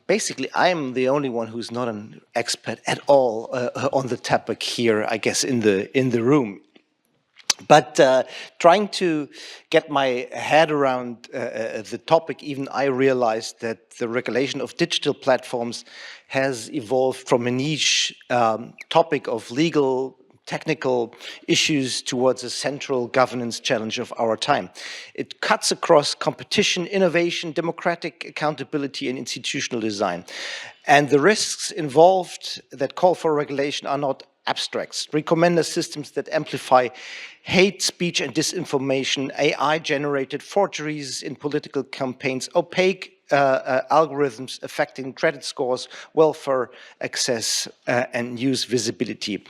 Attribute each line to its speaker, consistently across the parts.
Speaker 1: Basically, I'm the only one who's not an expert at all on the topic here, I guess, in the room. But trying to get my head around the topic, even I realized that the regulation of digital platforms has evolved from a niche topic of legal, technical issues towards a central governance challenge of our time. It cuts across competition, innovation, democratic accountability, and institutional design. And the risks involved that call for regulation are not abstracts. Recommender systems that amplify hate speech and disinformation, AI-generated forgeries in political campaigns, opaque algorithms affecting credit scores, welfare access, and news visibility.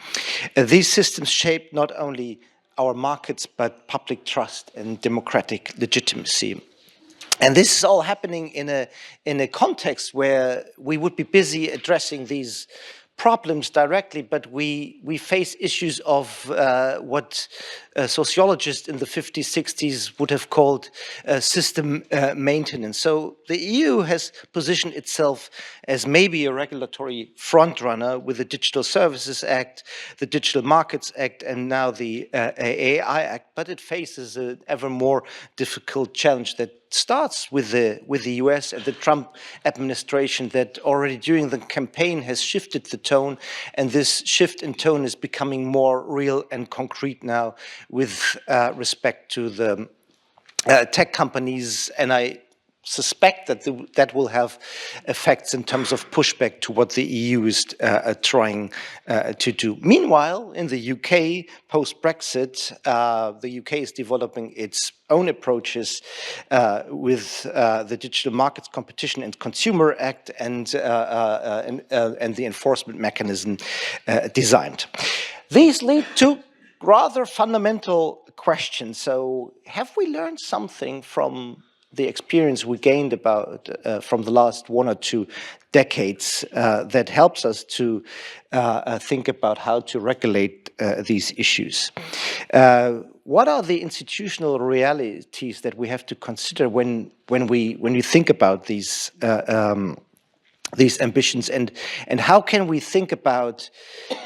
Speaker 1: These systems shape not only our markets, but public trust and democratic legitimacy. And this is all happening in a context where we would be busy addressing these problems directly, but we face issues of what sociologists in the 50s, 60s would have called system maintenance. So the EU has positioned itself as maybe a regulatory frontrunner with the Digital Services Act, the Digital Markets Act, and now the AI Act, but it faces an ever more difficult challenge that starts with the US and the Trump administration that already during the campaign has shifted the tone, and this shift in tone is becoming more real and concrete now with respect to the tech companies, and I suspect that that will have effects in terms of pushback to what the EU is trying to do. Meanwhile, in the UK, post-Brexit, the UK is developing its own approaches with the Digital Markets Competition and Consumer Act and the enforcement mechanism designed. These lead to rather fundamental questions. So, have we learned something from the experience we gained from the last 1 or 2 decades that helps us to think about how to regulate these issues? What are the institutional realities that we have to consider when you think about these ambitions, and how can we think about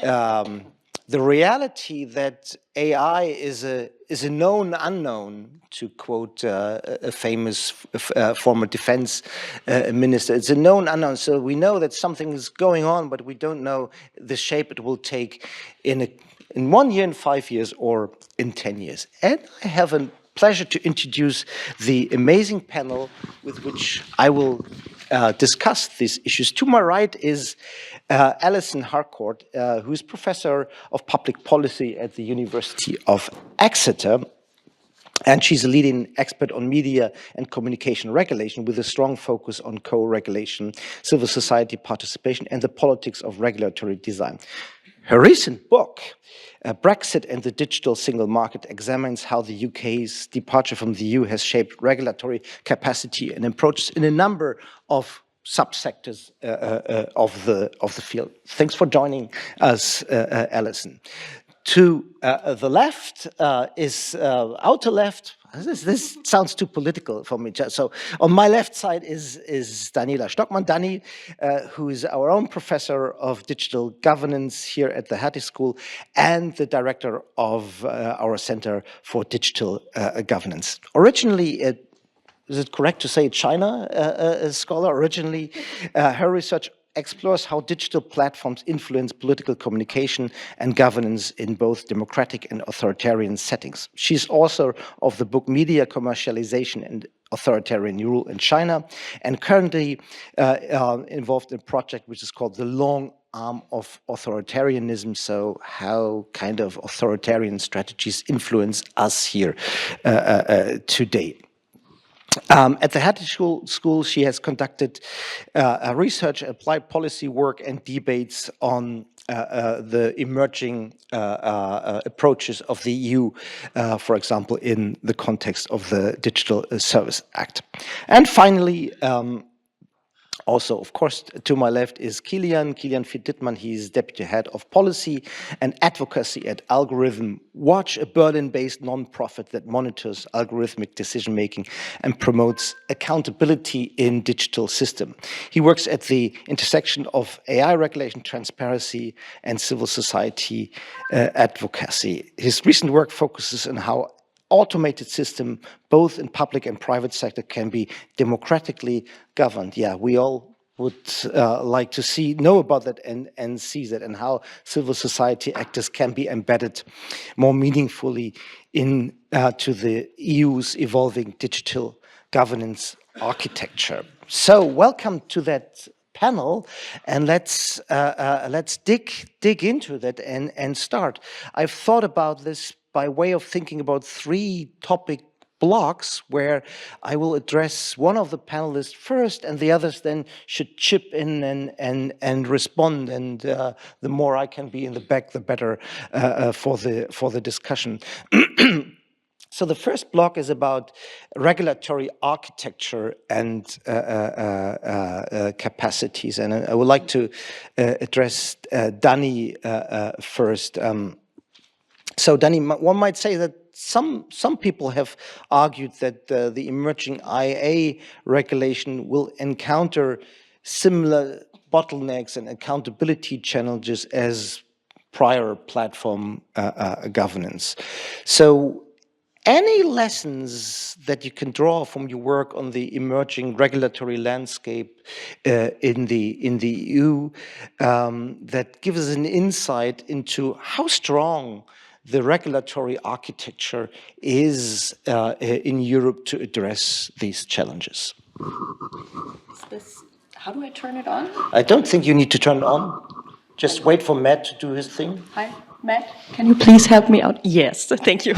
Speaker 1: the reality that AI is a known unknown, to quote a famous former defense minister. It's a known unknown, so we know that something is going on, but we don't know the shape it will take in 1 year, in 5 years, or in 10 years. And I have a pleasure to introduce the amazing panel with which I will discuss these issues. To my right is Alison Harcourt, who is Professor of Public Policy at the University of Exeter. And she's a leading expert on media and communication regulation with a strong focus on co-regulation, civil society participation, and the politics of regulatory design. Her recent book, Brexit and the Digital Single Market, examines how the UK's departure from the EU has shaped regulatory capacity and approaches in a number of subsectors of the field. Thanks for joining us, Alison. To the left is outer left. This sounds too political for me. So on my left side is Daniela Stockmann, Dani, who is our own professor of digital governance here at the Hertie School and the director of our Center for Digital Governance. Originally, is it correct to say China scholar? Originally, her research explores how digital platforms influence political communication and governance in both democratic and authoritarian settings. She's author of the book Media Commercialization and Authoritarian Rule in China, and currently involved in a project which is called The Long Arm of Authoritarianism, so how kind of authoritarian strategies influence us here today. At the Hertie School, she has conducted research, applied policy work, and debates on the emerging approaches of the EU, for example, in the context of the Digital Services Act. And finally, Also, of course, to my left is Kilian Vieth-Ditlmann. He's Deputy Head of Policy and Advocacy at Algorithm Watch, a Berlin-based nonprofit that monitors algorithmic decision-making and promotes accountability in digital system. He works at the intersection of AI regulation, transparency, and civil society advocacy. His recent work focuses on how automated system, both in public and private sector, can be democratically governed. Yeah, we all would like to know about that and see that, and how civil society actors can be embedded more meaningfully to the EU's evolving digital governance architecture. So, welcome to that panel, and let's dig into that and start. I've thought about this by way of thinking about 3 topic blocks where I will address one of the panelists first, and the others then should chip in and respond. And the more I can be in the back, the better for the discussion. So the first block is about regulatory architecture and capacities, and I would like to address Dani first. So, Dani, one might say that some people have argued that the emerging IA regulation will encounter similar bottlenecks and accountability challenges as prior platform governance. So, any lessons that you can draw from your work on the emerging regulatory landscape in the EU that gives us an insight into how strong the regulatory architecture is in Europe to address these challenges?
Speaker 2: How do I turn it on?
Speaker 1: I don't think you need to turn it on. Just wait for Matt to do his thing.
Speaker 2: Hi, Matt. Can you please help me out? Yes, thank you.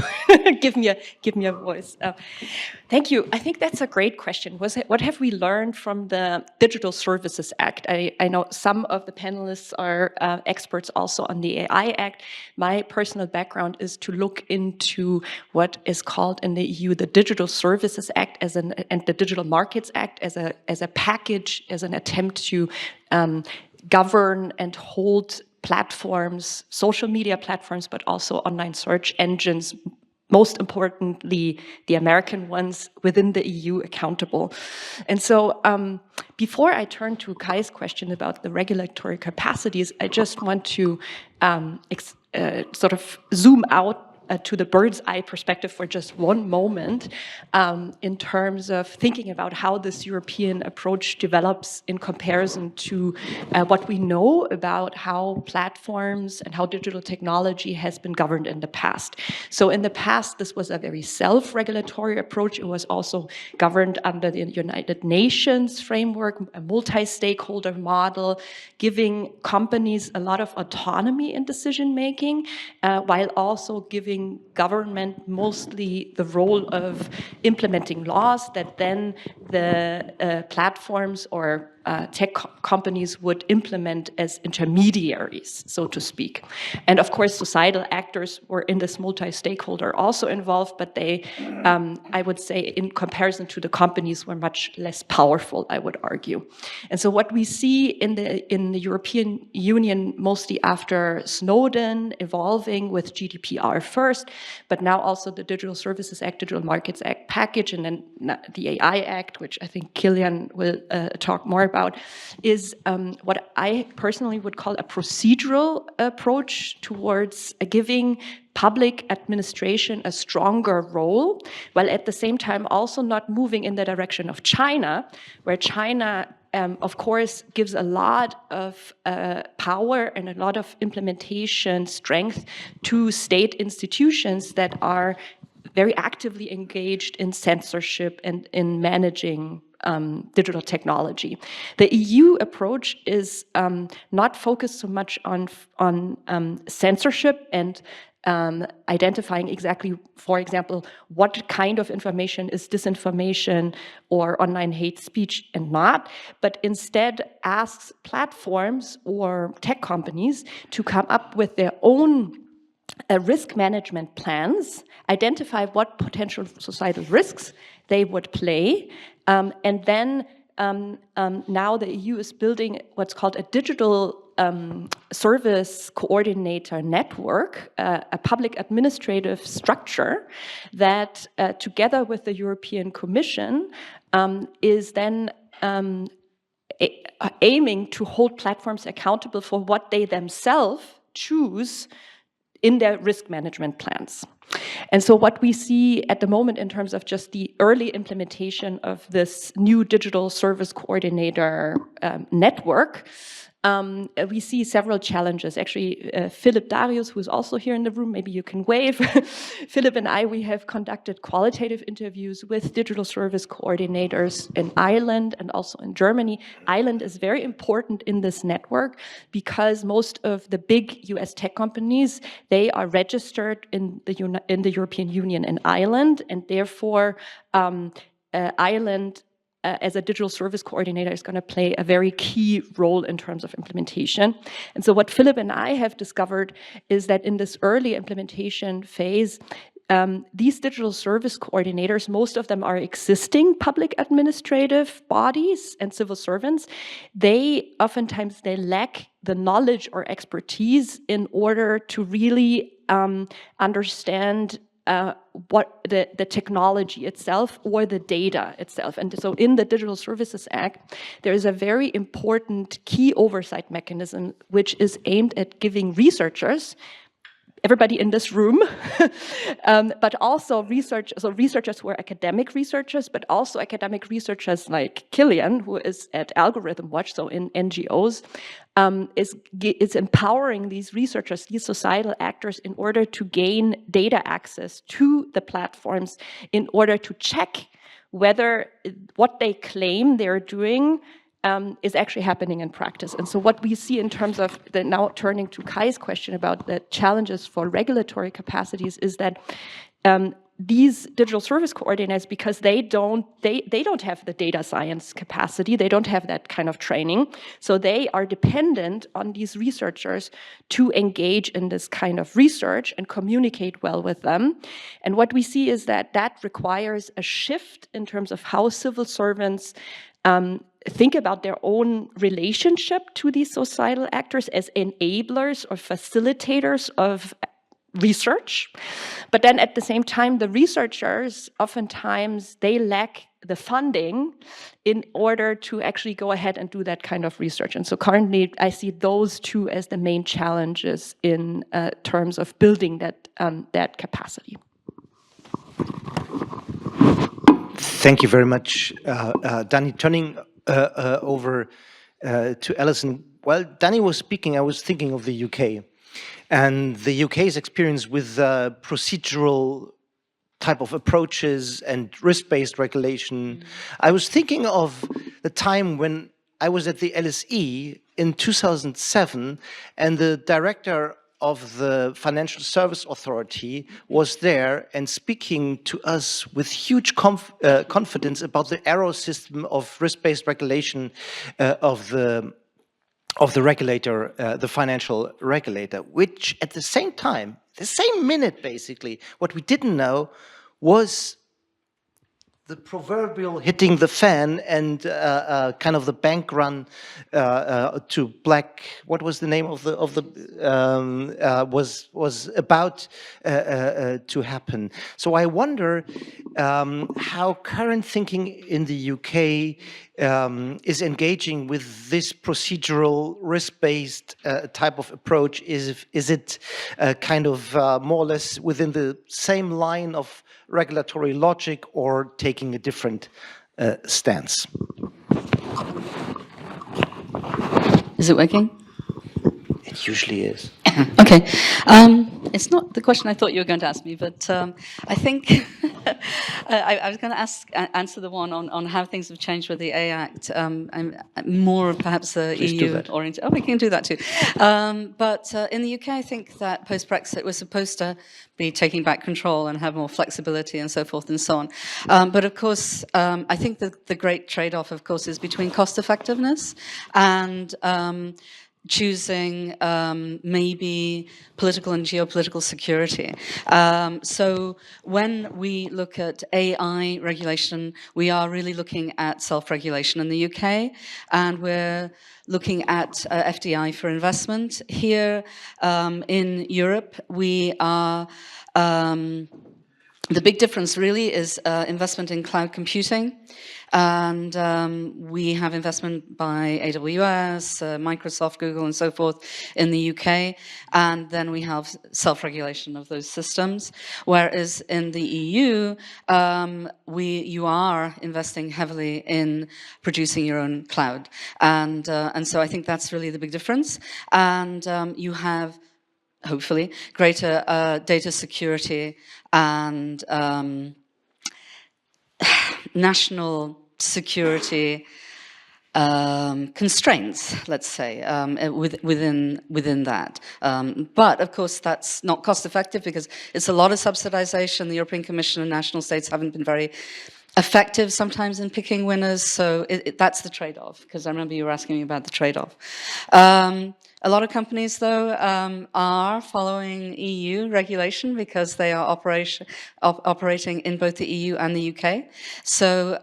Speaker 2: give me a voice. Thank you. I think that's a great question. What have we learned from the Digital Services Act? I know some of the panelists are experts also on the AI Act. My personal background is to look into what is called in the EU the Digital Services Act and the Digital Markets Act as a package, as an attempt to govern and hold platforms, social media platforms, but also online search engines, most importantly, the American ones within the EU, accountable. And so before I turn to Kai's question about the regulatory capacities, I just want to sort of zoom out to the bird's eye perspective for just one moment in terms of thinking about how this European approach develops in comparison to what we know about how platforms and how digital technology has been governed in the past. So in the past, this was a very self-regulatory approach. It was also governed under the United Nations framework, a multi-stakeholder model, giving companies a lot of autonomy in decision-making, while also giving government mostly the role of implementing laws that then the platforms or tech companies would implement as intermediaries, so to speak. And of course, societal actors were in this multi-stakeholder also involved, but they, I would say, in comparison to the companies, were much less powerful, I would argue. And so what we see in the European Union, mostly after Snowden, evolving with GDPR first, but now also the Digital Services Act, Digital Markets Act package, and then the AI Act, which I think Kilian will talk more about, is what I personally would call a procedural approach towards giving public administration a stronger role, while at the same time also not moving in the direction of China, where China of course, gives a lot of power and a lot of implementation strength to state institutions that are very actively engaged in censorship and in managing digital technology. The EU approach is not focused so much on censorship and identifying exactly, for example, what kind of information is disinformation or online hate speech and not, but instead asks platforms or tech companies to come up with their own risk management plans, identify what potential societal risks they would play, and then now the EU is building what's called a digital service coordinator network, a public administrative structure that, together with the European Commission, is then aiming to hold platforms accountable for what they themselves choose in their risk management plans. And so what we see at the moment in terms of just the early implementation of this new digital service coordinator network, we see several challenges. Actually, Philip Darius, who is also here in the room, maybe you can wave. Philip and I, we have conducted qualitative interviews with digital service coordinators in Ireland and also in Germany. Ireland is very important in this network because most of the big US tech companies, they are registered in the European Union in Ireland, and therefore Ireland as a digital service coordinator is going to play a very key role in terms of implementation. And so what Philip and I have discovered is that in this early implementation phase, these digital service coordinators, most of them are existing public administrative bodies and civil servants. Oftentimes they lack the knowledge or expertise in order to really understand what the technology itself or the data itself. And so in the Digital Services Act, there is a very important key oversight mechanism which is aimed at giving researchers, everybody in this room, but also researchers who are academic researchers, but also academic researchers like Kilian, who is at Algorithm Watch, so in NGOs, is empowering these researchers, these societal actors, in order to gain data access to the platforms, in order to check whether what they claim they're doing is actually happening in practice. And so what we see in terms of now turning to Kai's question about the challenges for regulatory capacities is that these digital service coordinators, because they don't have the data science capacity, they don't have that kind of training, so they are dependent on these researchers to engage in this kind of research and communicate well with them. And what we see is that requires a shift in terms of how civil servants think about their own relationship to these societal actors as enablers or facilitators of research. But then at the same time, the researchers, oftentimes, they lack the funding in order to actually go ahead and do that kind of research. And so currently, I see those two as the main challenges in terms of building that capacity.
Speaker 1: Thank you very much, Dani. Turning over to Alison. While Dani was speaking, I was thinking of the UK and the UK's experience with procedural type of approaches and risk-based regulation. I was thinking of the time when I was at the LSE in 2007, and the director of the Financial Service Authority was there and speaking to us with huge confidence about the arrow system of risk-based regulation of the regulator, the financial regulator, which at the same time, the same minute basically, what we didn't know was the proverbial hitting the fan and kind of the bank run to black. What was the name of the was about to happen. So I wonder how current thinking in the UK is engaging with this procedural risk-based type of approach. Is it kind of more or less within the same line of regulatory logic, or taking a different stance?
Speaker 3: Is it working?
Speaker 1: It usually is.
Speaker 3: Okay. It's not the question I thought you were going to ask me, but I think I was going to answer the one on how things have changed with the A Act, and more perhaps the EU oriented. Oh, we can do that too. But in the UK, I think that post-Brexit we're supposed to be taking back control and have more flexibility and so forth and so on. But of course, I think the great trade-off, of course, is between cost effectiveness and choosing maybe political and geopolitical security. So when we look at AI regulation, we are really looking at self-regulation in the UK, and we're looking at FDI for investment. Here in Europe, we are the big difference really is investment in cloud computing, and we have investment by AWS, Microsoft, Google, and so forth in the UK, and then we have self-regulation of those systems. Whereas in the EU, you are investing heavily in producing your own cloud, and so I think that's really the big difference. And you have, hopefully, greater data security and national security constraints, let's say, within that. But of course, that's not cost effective because it's a lot of subsidization. The European Commission and national states haven't been very effective sometimes in picking winners, so that's the trade-off, because I remember you were asking me about the trade-off. A lot of companies, though, are following EU regulation because they are operating in both the EU and the UK. So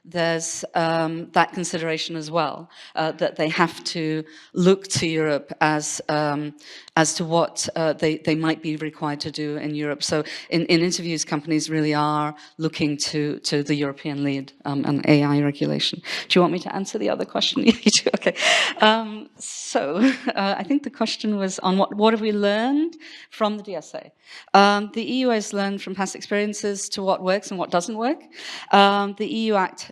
Speaker 3: there's that consideration as well, that they have to look to Europe as to what they might be required to do in Europe. So in interviews, companies really are looking to the European lead on AI regulation. Do you want me to answer the other question? You do? Okay. So I think the question was on what have we learned from the DSA? The EU has learned from past experiences to what works and what doesn't work. The EU Act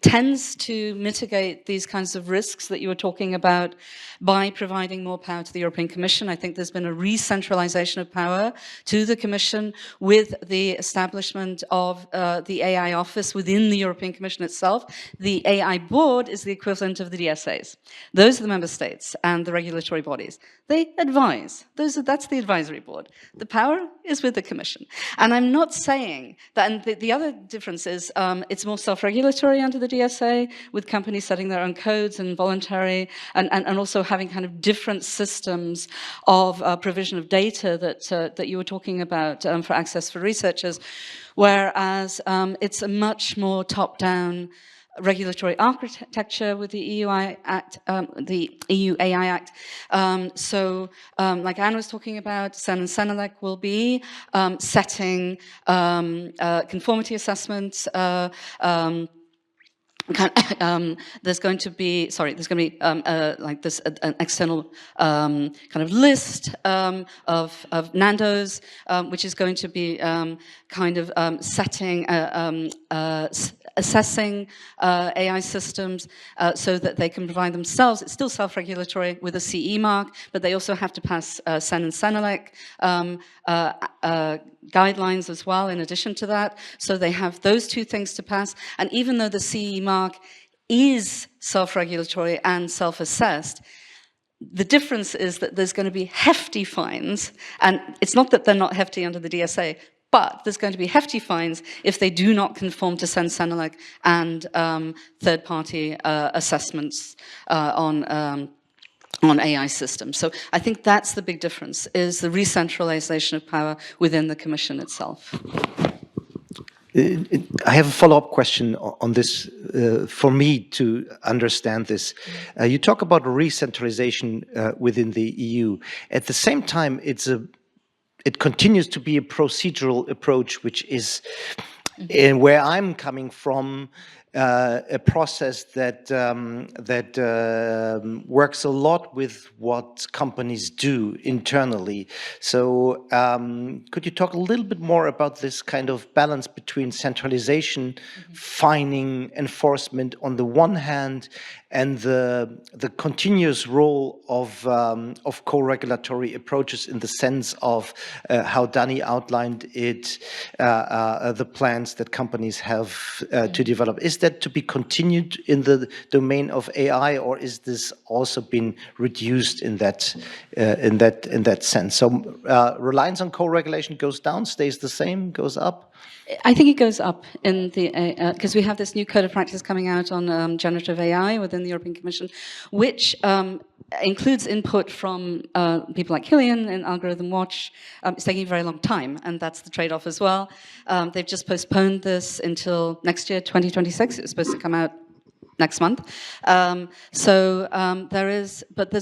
Speaker 3: tends to mitigate these kinds of risks that you were talking about by providing more power to the European Commission. I think there's been a re-centralization of power to the Commission with the establishment of the AI office within the European Commission itself. The AI board is the equivalent of the DSAs. Those are the member states and the regulatory bodies. They advise. That's the advisory board. The power is with the Commission. And I'm not saying that, and the other difference is it's more self-regulatory under the DSA, with companies setting their own codes and voluntary, and also having kind of different systems of provision of data that you were talking about for access for researchers, whereas it's a much more top-down regulatory architecture with the EU Act, the EU AI Act. So, like Anne was talking about, CEN and CENELEC will be setting conformity assessments. There's going to be like this an external kind of list of NANDOs, which is going to be kind of setting assessing AI systems so that they can provide themselves. It's still self-regulatory with a CE mark, but they also have to pass CEN and CENELEC guidelines as well in addition to that. So they have those two things to pass. And even though the CE mark is self-regulatory and self-assessed, the difference is that there's going to be hefty fines. And it's not that they're not hefty under the DSA, but there's going to be hefty fines if they do not conform to CEN, CENELEC and third-party assessments on AI systems. So I think that's the big difference, is the re-centralization of power within the Commission itself.
Speaker 1: I have a follow-up question on this for me to understand this. You talk about re-centralization within the EU. At the same time, it continues to be a procedural approach, which is, in where I'm coming from, a process that works a lot with what companies do internally. So could you talk a little bit more about this kind of balance between centralization, fining, enforcement on the one hand, and the continuous role of co-regulatory approaches in the sense of how Dani outlined it, the plans that companies have to develop. Is that to be continued in the domain of AI, or is this also been reduced in that sense? So reliance on co-regulation goes down, stays the same, goes up?
Speaker 3: I think it goes up in the because we have this new code of practice coming out on generative AI within the European Commission, which includes input from people like Kilian in Algorithm Watch. It's taking a very long time, and that's the trade-off as well. They've just postponed this until next year, 2026. It was supposed to come out next month. There's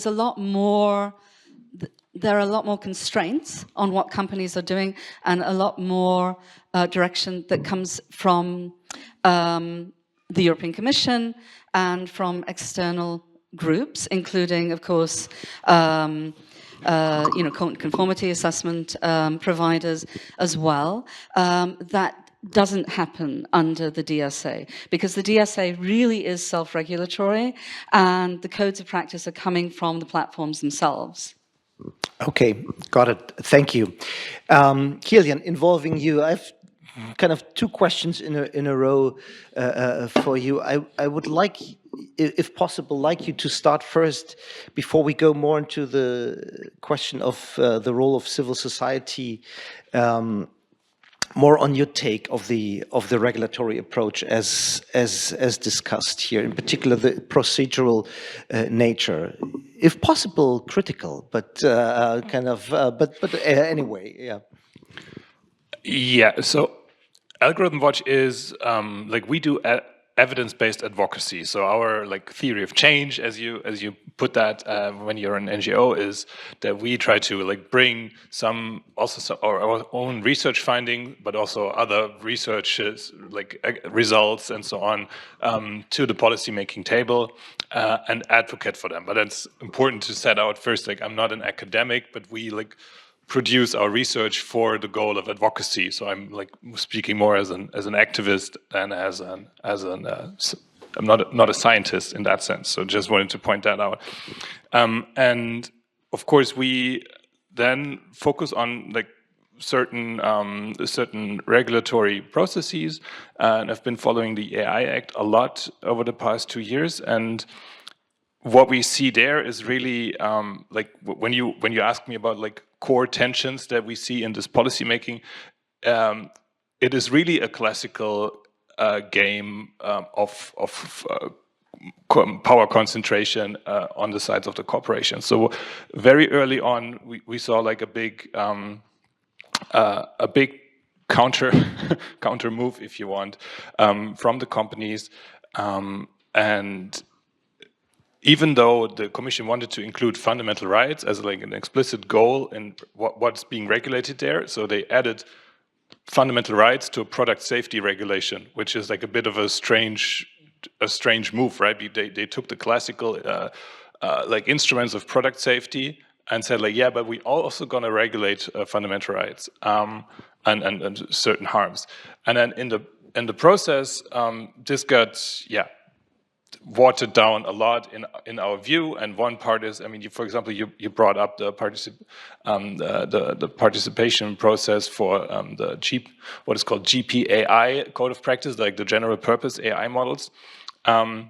Speaker 3: a lot more. There are a lot more constraints on what companies are doing, and a lot more direction that comes from the European Commission and from external groups, including, of course, conformity assessment providers as well. That doesn't happen under the DSA, because the DSA really is self-regulatory, and the codes of practice are coming from the platforms themselves.
Speaker 1: Okay, got it. Thank you. Kilian, involving you, I've kind of two questions in a row for you. I would like, if possible, like you to start first before we go more into the question of the role of civil society. More on your take of the regulatory approach as discussed here, in particular the procedural nature, if possible critical, but anyway, yeah.
Speaker 4: Yeah. So Algorithm Watch is we do evidence-based advocacy. So our theory of change, as you put that when you're an NGO, is that we try to bring our own research finding, but also other researches results and so on to the policy-making table and advocate for them. But it's important to set out first. I'm not an academic, but we produce our research for the goal of advocacy. So I'm speaking more as an activist than I'm not a scientist in that sense. So just wanted to point that out. And of course we then focus on certain regulatory processes, and I've been following the AI Act a lot over the past 2 years. And what we see there is really when you ask me about core tensions that we see in this policymaking, it is really a classical game of power concentration on the sides of the corporation. So very early on, we saw a big counter move, if you want, from the companies, and even though the Commission wanted to include fundamental rights as an explicit goal in what's being regulated there, so they added fundamental rights to a product safety regulation, which is a bit of a strange move, right? They took the classical instruments of product safety and said yeah, but we also going to regulate fundamental rights and certain harms. And then in the process, this got watered down a lot in our view. And one part is, for example, you brought up the participation process for what is called GPAI code of practice, the general purpose AI models. And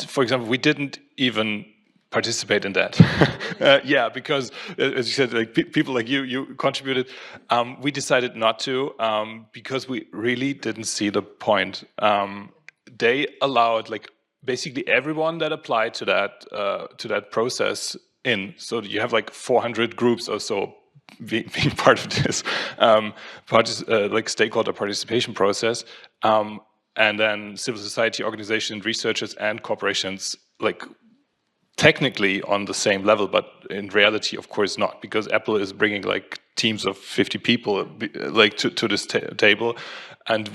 Speaker 4: for example, we didn't even participate in that. Because as you said, people like you contributed. We decided not to because we really didn't see the point. They allowed basically everyone that applied to that process in. So you have 400 groups or so being part of this stakeholder participation process, and then civil society organizations, researchers, and corporations technically on the same level, but in reality, of course, not, because Apple is bringing teams of 50 people to this table, and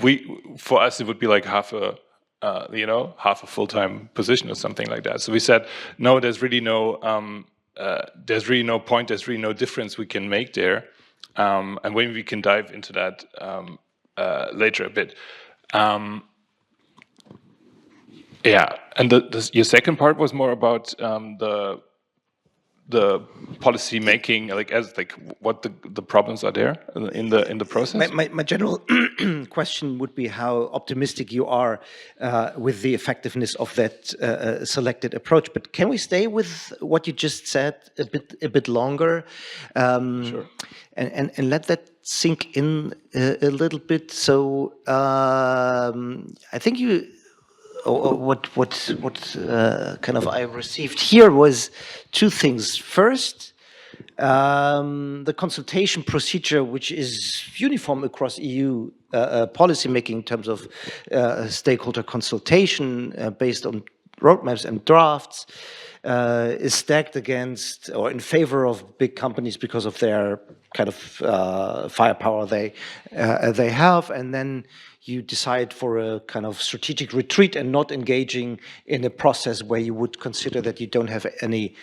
Speaker 4: for us it would be half a full-time position or something like that. So we said, no, there's really no point, there's really no difference we can make there, and maybe we can dive into that later a bit. And your second part was more about the policy making, what the problems are there in the process.
Speaker 1: My general question would be how optimistic you are with the effectiveness of that selected approach. But can we stay with what you just said a bit longer,
Speaker 4: Sure.
Speaker 1: and let that sink in a little bit? So I think you kind of I received here was two things. First, the consultation procedure, which is uniform across EU policy making in terms of stakeholder consultation based on roadmaps and drafts, is stacked against or in favor of big companies because of their kind of firepower they have, and then you decide for a kind of strategic retreat and not engaging in a process where you would consider that you don't have any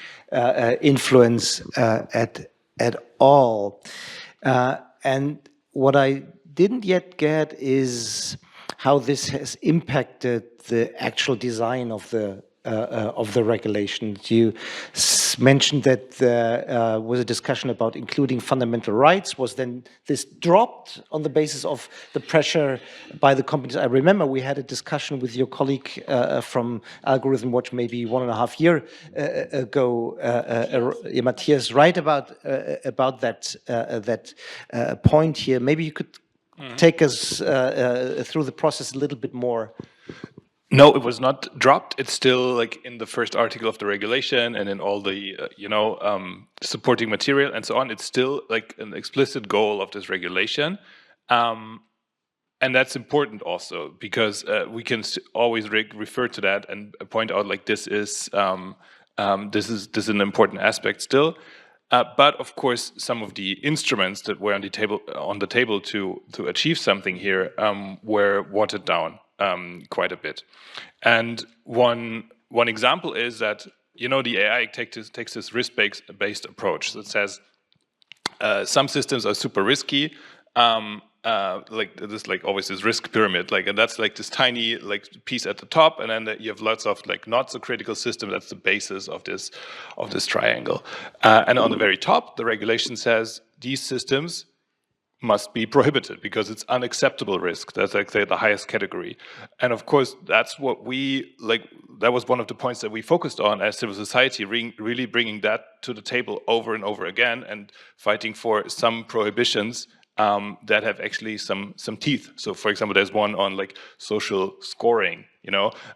Speaker 1: influence at all. And what I didn't yet get is how this has impacted the actual design of the regulation. You mentioned that there was a discussion about including fundamental rights. Was then this dropped on the basis of the pressure by the companies? I remember we had a discussion with your colleague from Algorithm Watch maybe 1.5 years ago, Matthias, right about that point here. Maybe you could take us through the process a little bit more.
Speaker 4: No, it was not dropped. It's still like in the first article of the regulation and in all the, supporting material and so on. It's still like an explicit goal of this regulation. And that's important also because we can always refer to that and point out like this is an important aspect still. But of course, some of the instruments that were on the table to achieve something here were watered down quite a bit. And one example is that the AI takes this risk-based approach that says some systems are super risky. Always this risk pyramid, and that's like this tiny piece at the top, and then you have lots of not so critical system. That's the basis of this triangle. And on the very top, the regulation says these systems must be prohibited because it's unacceptable risk. That's the highest category. And of course, that's what that was one of the points that we focused on as civil society, really bringing that to the table over and over again and fighting for some prohibitions that have actually some teeth. So for example, there's one on social scoring,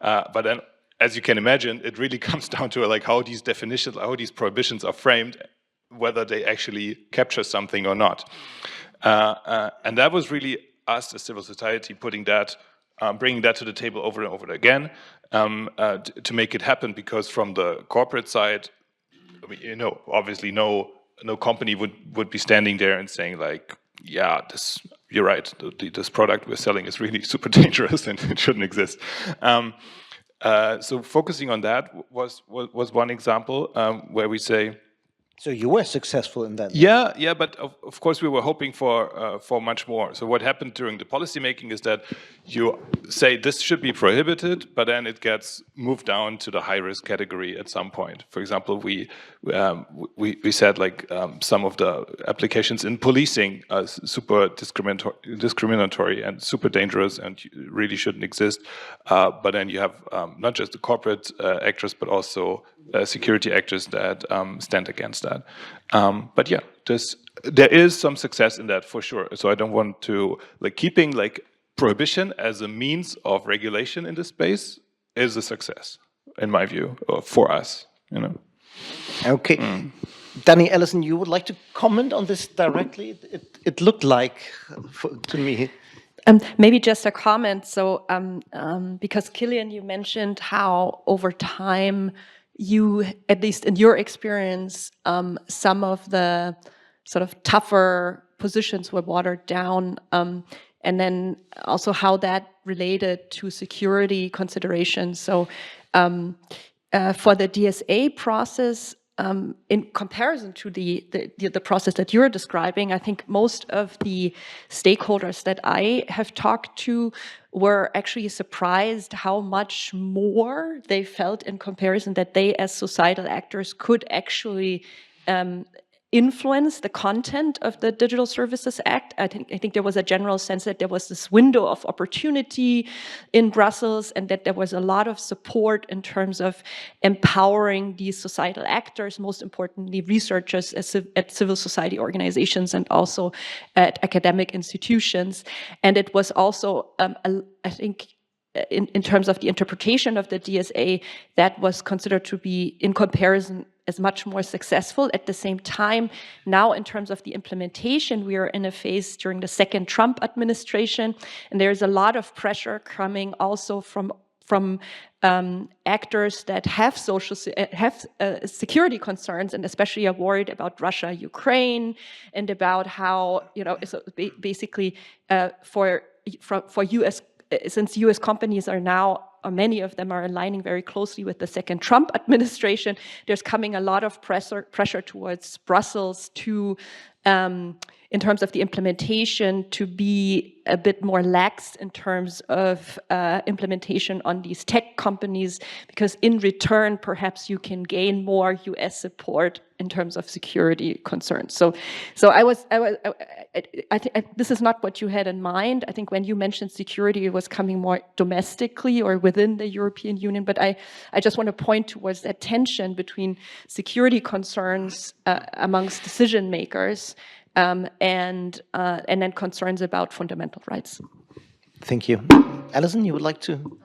Speaker 4: but then as you can imagine, it really comes down to how these definitions, how these prohibitions are framed, whether they actually capture something or not. And that was really us as civil society putting that, bringing that to the table over and over again to make it happen. Because from the corporate side, obviously no company would be standing there and saying yeah, you're right. This product we're selling is really super dangerous and it shouldn't exist. So focusing on that was one example where we say.
Speaker 1: So you were successful in that.
Speaker 4: Yeah, but of course we were hoping for much more. So what happened during the policy making is that you say this should be prohibited, but then it gets moved down to the high risk category at some point. For example, we said some of the applications in policing are super discriminatory and super dangerous and really shouldn't exist. But then you have not just the corporate actors, but also security actors that stand against that. But yeah, there is some success in that for sure. So I don't want to keeping prohibition as a means of regulation in this space is a success in my view for us.
Speaker 1: Okay, Danny, Alison, you would like to comment on this directly? It looked like to me.
Speaker 2: Maybe just a comment. So because Kilian, you mentioned how over time you, at least in your experience, some of the sort of tougher positions were watered down, and then also how that related to security considerations. So for the DSA process, in comparison to the process that you're describing, I think most of the stakeholders that I have talked to were actually surprised how much more they felt in comparison that they as societal actors could actually influence the content of the Digital Services Act. I think there was a general sense that there was this window of opportunity in Brussels and that there was a lot of support in terms of empowering these societal actors, most importantly researchers at civil society organizations and also at academic institutions. And it was also, I think, in terms of the interpretation of the DSA, that was considered to be, in comparison, as much more successful. At the same time, now in terms of the implementation, we are in a phase during the second Trump administration, and there's a lot of pressure coming also from actors that have security concerns, and especially are worried about Russia, Ukraine, and about how, basically for U.S. Since U.S. companies are now, or many of them are aligning very closely with the second Trump administration, there's coming a lot of pressure towards Brussels to, in terms of the implementation, to be a bit more lax in terms of implementation on these tech companies, because in return, perhaps you can gain more U.S. support in terms of security concerns. So I think this is not what you had in mind. I think when you mentioned security, it was coming more domestically or within the European Union. But I just want to point towards that tension between security concerns amongst decision makers and then concerns about fundamental rights.
Speaker 1: Thank you. Alison, you would like to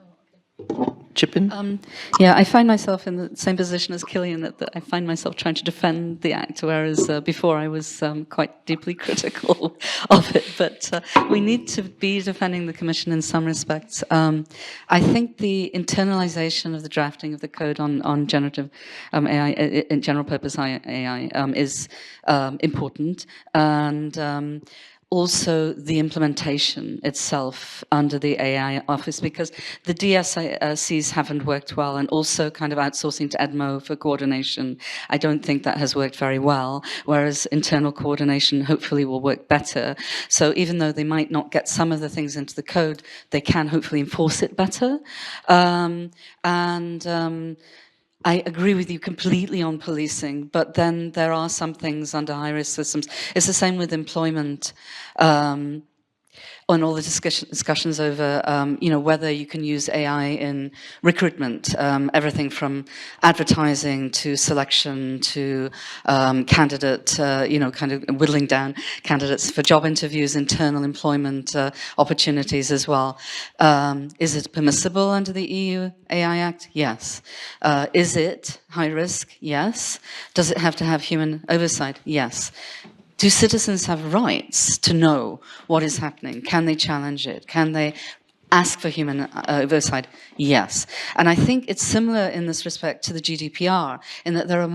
Speaker 1: chip in?
Speaker 3: Yeah, I find myself in the same position as Kilian, that I find myself trying to defend the Act, whereas before I was quite deeply critical of it. But we need to be defending the Commission in some respects. I think the internalization of the drafting of the code on generative AI, in general purpose AI, is important, and also the implementation itself under the AI office, because the DSCs haven't worked well, and also kind of outsourcing to EDMO for coordination. I don't think that has worked very well, whereas internal coordination hopefully will work better. So even though they might not get some of the things into the code, they can hopefully enforce it better. I agree with you completely on policing, but then there are some things under high-risk systems. It's the same with employment. On all the discussions over, whether you can use AI in recruitment, everything from advertising to selection to candidate, kind of whittling down candidates for job interviews, internal employment opportunities as well. Is it permissible under the EU AI Act? Yes. Is it high risk? Yes. Does it have to have human oversight? Yes. Do citizens have rights to know what is happening? Can they challenge it? Can they ask for human oversight? Yes. And I think it's similar in this respect to the GDPR, in that there's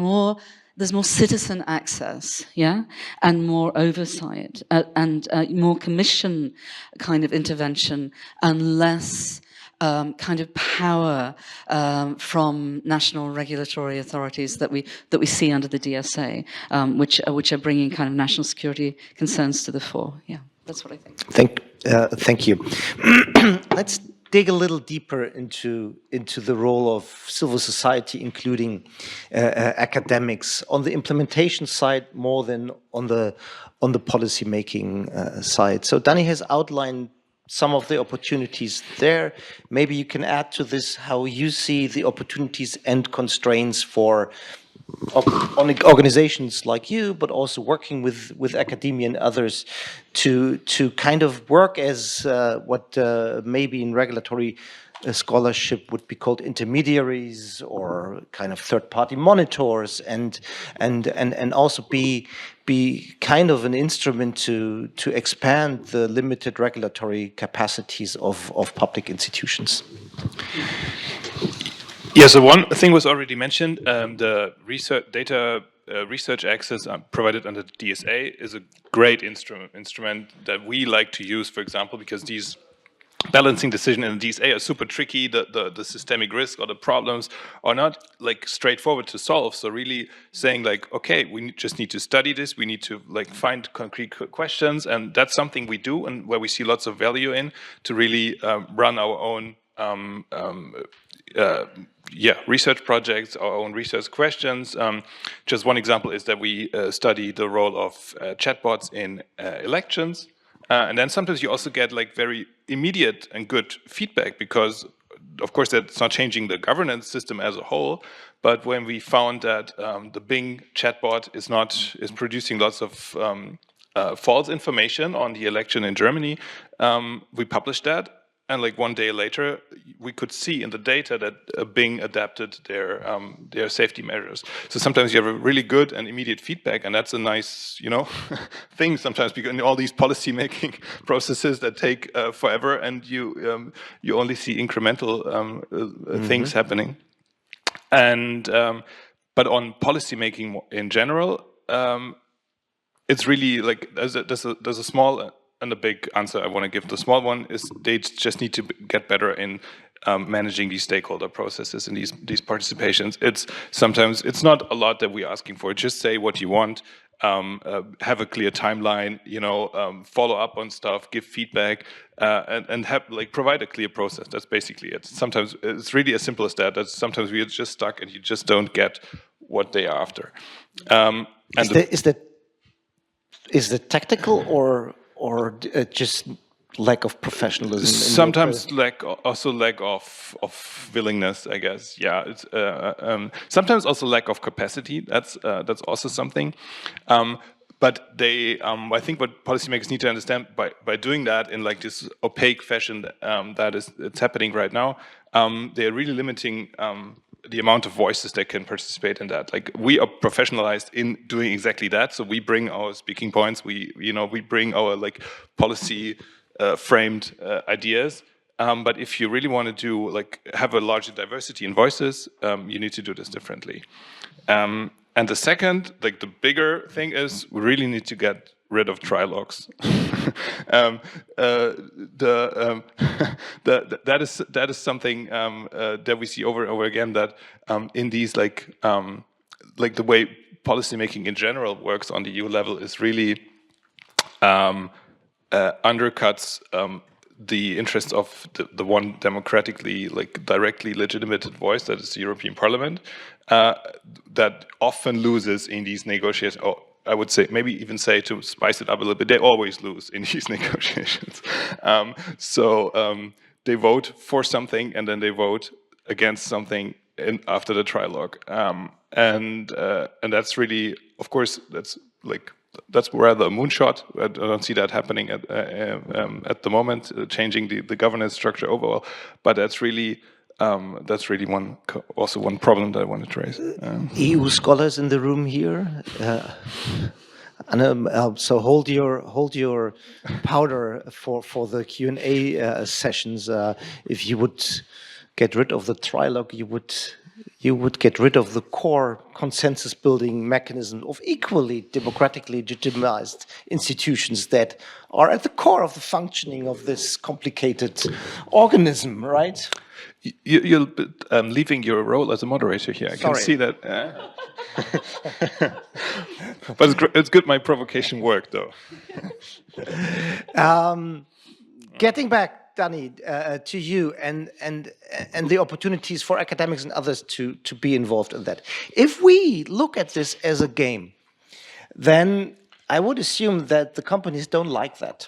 Speaker 3: more citizen access, yeah, and more oversight, and more commission kind of intervention, and less kind of power from national regulatory authorities that we see under the DSA, which are bringing kind of national security concerns to the fore. Yeah, that's what I think.
Speaker 1: Thank you. Let's dig a little deeper into the role of civil society, including academics, on the implementation side more than on the policy making side. So Dani has outlined some of the opportunities there. Maybe you can add to this how you see the opportunities and constraints for organizations like you, but also working with academia and others to kind of work as what maybe in regulatory scholarship would be called intermediaries, or kind of third-party monitors, and also be kind of an instrument to expand the limited regulatory capacities of public institutions.
Speaker 4: Yeah, so one thing was already mentioned, the research access provided under the DSA is a great instrument that we like to use, for example, because these balancing decisions in the DSA are super tricky. The systemic risk or the problems are not like straightforward to solve. So really saying like, okay, we just need to study this. We need to like find concrete questions, and that's something we do and where we see lots of value in to really run our own research projects, our own research questions. Just one example is that we study the role of chatbots in elections. And then sometimes you also get like very immediate and good feedback, because of course that's not changing the governance system as a whole, but when we found that the Bing chatbot is producing lots of false information on the election in Germany, we published that. like 1 day later, we could see in the data that Bing adapted their safety measures. So sometimes you have a really good and immediate feedback, and that's a nice, thing sometimes, because in all these policy-making processes that take forever, and you only see incremental things happening. And but on policy-making in general, it's really like there's a small and a big answer I want to give. The small one is they just need to get better in managing these stakeholder processes and these participations. It's not a lot that we're asking for. Just say what you want, have a clear timeline, follow up on stuff, give feedback, and have provide a clear process. That's basically it. Sometimes it's really as simple as that. Sometimes we are just stuck and you just don't get what they are after.
Speaker 1: Is that tactical or just lack of professionalism?
Speaker 4: Sometimes lack of willingness, I guess. Yeah, it's sometimes also lack of capacity. That's also something. But they, I think, what policymakers need to understand by doing that in this opaque fashion it's happening right now, they're really limiting the amount of voices that can participate in that. We are professionalized in doing exactly that. So we bring our speaking points. We bring our policy framed ideas. But if you really want to have a larger diversity in voices, you need to do this differently. And the second, the bigger thing is we really need to get rid of trilogues. That is something that we see over and over again, that in these the way policymaking in general works on the EU level is really undercuts the interests of the one democratically, directly legitimated voice, that is the European Parliament, that often loses in these negotiations. Or I would say, maybe even say, to spice it up a little bit, they always lose in these negotiations. They vote for something and then they vote against something after the trilogue, and that's really, of course, that's rather a moonshot. I don't see that happening at the moment, changing the governance structure overall. But that's really one problem that I wanted to raise.
Speaker 1: EU scholars in the room here, so hold your powder for the Q&A sessions. If you would get rid of the trilogue, you would get rid of the core consensus-building mechanism of equally democratically legitimized institutions that are at the core of the functioning of this complicated organism, right?
Speaker 4: You're leaving your role as a moderator here. I can see that. But it's good my provocation worked, though.
Speaker 1: Getting back, Dani, to you and the opportunities for academics and others to be involved in that. If we look at this as a game, then I would assume that the companies don't like that.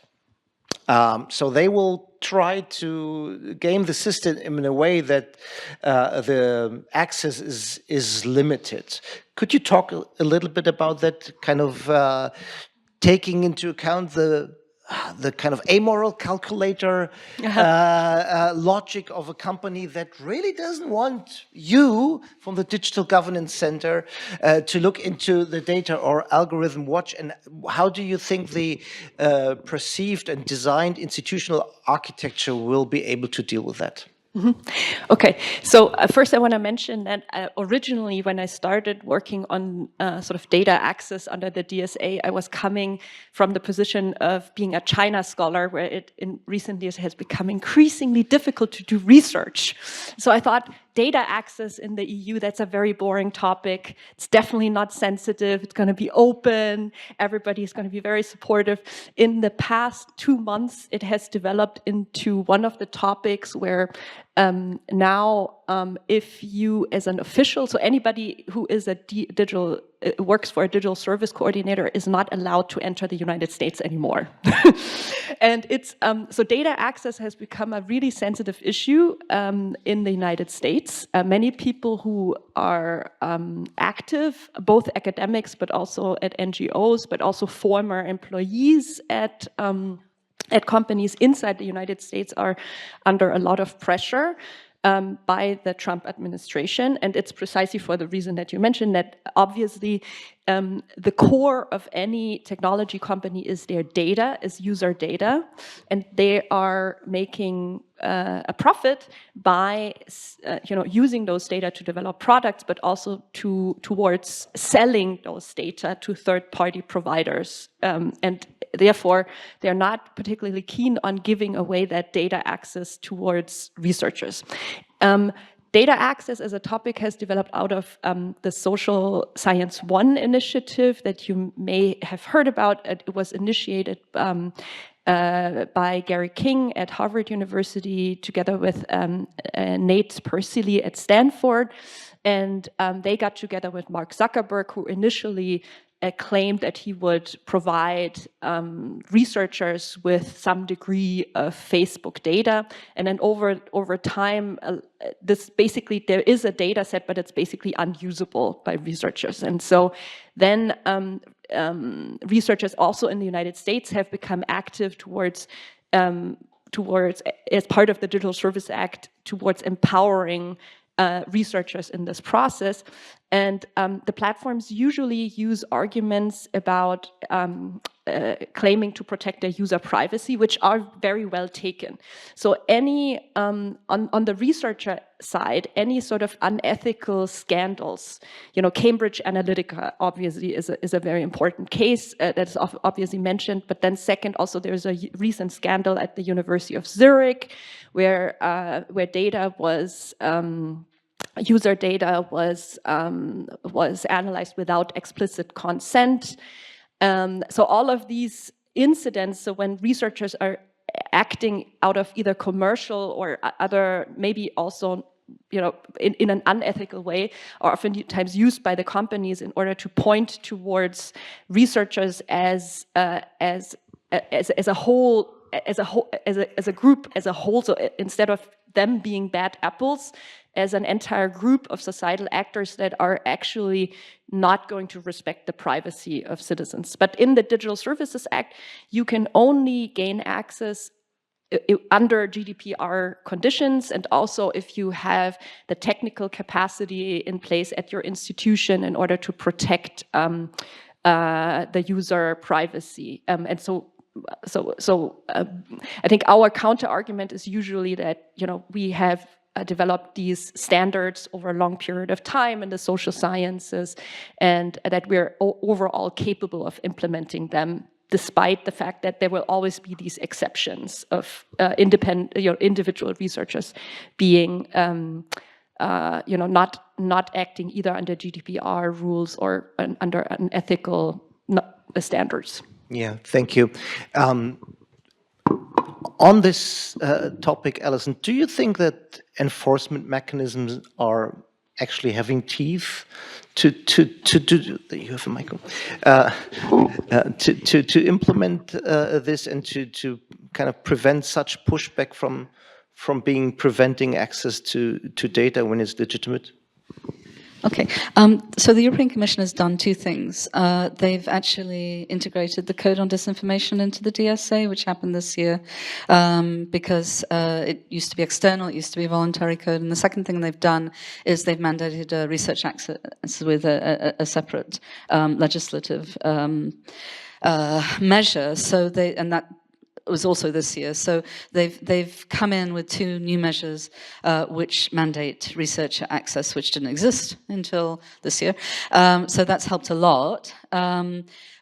Speaker 1: So they will try to game the system in a way that the access is limited. Could you talk a little bit about that, kind of taking into account the kind of amoral calculator logic of a company that really doesn't want you from the Digital Governance Center to look into the data or algorithm watch? And how do you think the perceived and designed institutional architecture will be able to deal with that?
Speaker 2: Okay, so first I want to mention that originally when I started working on sort of data access under the DSA, I was coming from the position of being a China scholar, where it in recent years has become increasingly difficult to do research. So I thought data access in the EU, that's a very boring topic. It's definitely not sensitive. It's going to be open. Everybody is going to be very supportive. In the past 2 months, it has developed into one of the topics where now, if you, as an official, so anybody who is a digital works for a digital service coordinator is not allowed to enter the United States anymore. And it's so data access has become a really sensitive issue in the United States. Many people who are active, both academics, but also at NGOs, but also former employees at at companies inside the United States are under a lot of pressure by the Trump administration. And it's precisely for the reason that you mentioned, that obviously the core of any technology company is their data, is user data, and they are making a profit by using those data to develop products, but also towards selling those data to third-party providers. And therefore, they're not particularly keen on giving away that data access towards researchers. Data access as a topic has developed out of the Social Science One initiative that you may have heard about. It was initiated by Gary King at Harvard University together with Nate Persily at Stanford. And they got together with Mark Zuckerberg, who initially claimed that he would provide researchers with some degree of Facebook data. And then over time, this basically, there is a data set, but it's basically unusable by researchers. And so then researchers also in the United States have become active towards, as part of the Digital Services Act, towards empowering researchers in this process. And the platforms usually use arguments about claiming to protect their user privacy, which are very well taken. So any, on the researcher side, any sort of unethical scandals, Cambridge Analytica obviously is a very important case that's obviously mentioned, but then second, also there's a recent scandal at the University of Zurich where data was, user data was analyzed without explicit consent. So all of these incidents, so when researchers are acting out of either commercial or other, maybe also, in an unethical way, are oftentimes used by the companies in order to point towards researchers as a whole, as a group, as a whole. So instead of them being bad apples, as an entire group of societal actors that are actually not going to respect the privacy of citizens. But in the Digital Services Act, you can only gain access under GDPR conditions, and also if you have the technical capacity in place at your institution in order to protect the user privacy. And so I think our counter argument is usually that we have developed these standards over a long period of time in the social sciences, and that we're overall capable of implementing them, despite the fact that there will always be these exceptions of independent, individual researchers being, not acting either under GDPR rules or under unethical standards.
Speaker 1: Yeah, thank you. On this topic, Alison, do you think that enforcement mechanisms are actually having teeth to you have a microphone, to implement this and to kind of prevent such pushback from preventing access to data when it's legitimate?
Speaker 3: Okay, so the European Commission has done two things. They've actually integrated the code on disinformation into the DSA, which happened this year, because it used to be external, it used to be voluntary code. And the second thing they've done is they've mandated a research access with a separate legislative measure. So that was also this year. So they've come in with two new measures which mandate researcher access, which didn't exist until this year. So that's helped a lot.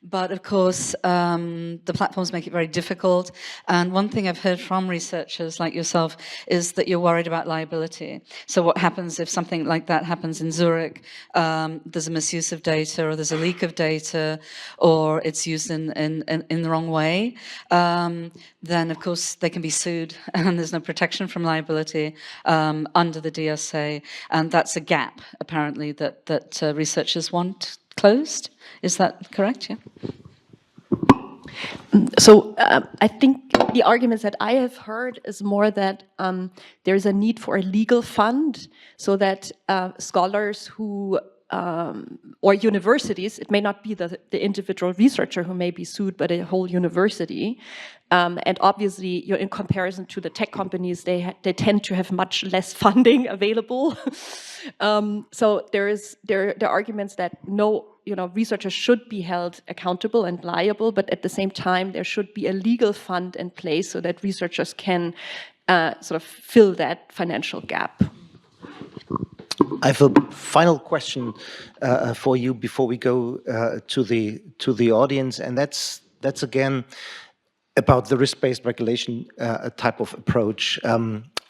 Speaker 3: But of course, the platforms make it very difficult. And one thing I've heard from researchers like yourself is that you're worried about liability. So what happens if something like that happens in Zurich? There's a misuse of data, or there's a leak of data, or it's used in the wrong way. Then of course they can be sued, and there's no protection from liability under the DSA. And that's a gap, apparently, that researchers want closed. Is that correct? Yeah.
Speaker 2: So I think the arguments that I have heard is more that there's a need for a legal fund so that scholars who or universities, it may not be the individual researcher who may be sued, but a whole university. And obviously, in comparison to the tech companies, they tend to have much less funding available. So there are arguments that no, researchers should be held accountable and liable, but at the same time, there should be a legal fund in place so that researchers can sort of fill that financial gap.
Speaker 1: I have a final question for you before we go to the audience, and that's again about the risk-based regulation type of approach.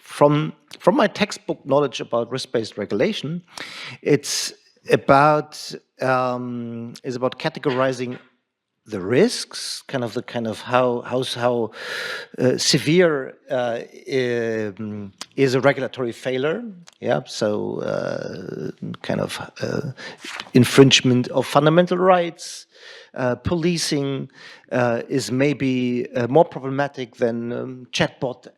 Speaker 1: From my textbook knowledge about risk-based regulation, it's about categorizing the risks, kind of how severe is a regulatory failure. Yeah, so infringement of fundamental rights. Policing is maybe more problematic than chatbot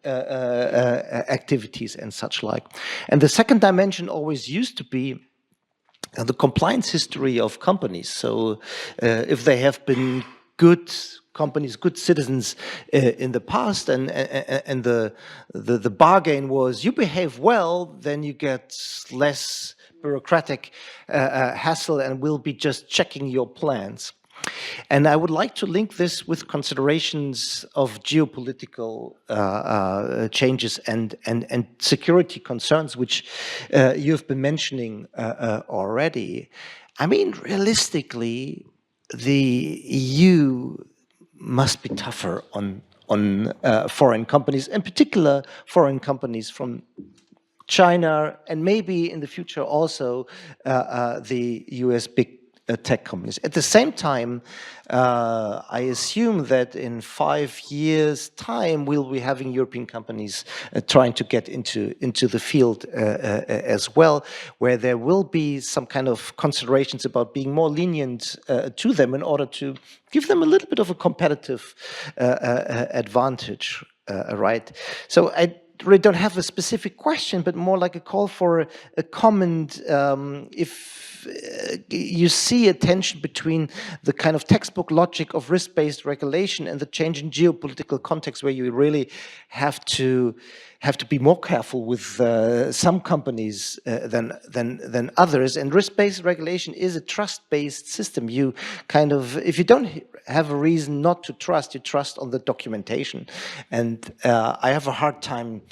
Speaker 1: activities and such like. And the second dimension always used to be the compliance history of companies. So if they have been good companies, good citizens in the past, and the bargain was you behave well, then you get less bureaucratic hassle and we'll be just checking your plans. And I would like to link this with considerations of geopolitical changes and security concerns, which you've been mentioning already. I mean, realistically, the EU must be tougher on foreign companies, in particular foreign companies from China, and maybe in the future also the US big tech companies. At the same time, I assume that in 5 years' time, we'll be having European companies trying to get into the field as well, where there will be some kind of considerations about being more lenient to them in order to give them a little bit of a competitive advantage, right? So I really don't have a specific question, but more like a call for a comment. If you see a tension between the kind of textbook logic of risk-based regulation and the change in geopolitical context, where you really have to be more careful with some companies than others. And risk-based regulation is a trust-based system. You kind of, if you don't have a reason not to trust, you trust on the documentation. And I have a hard time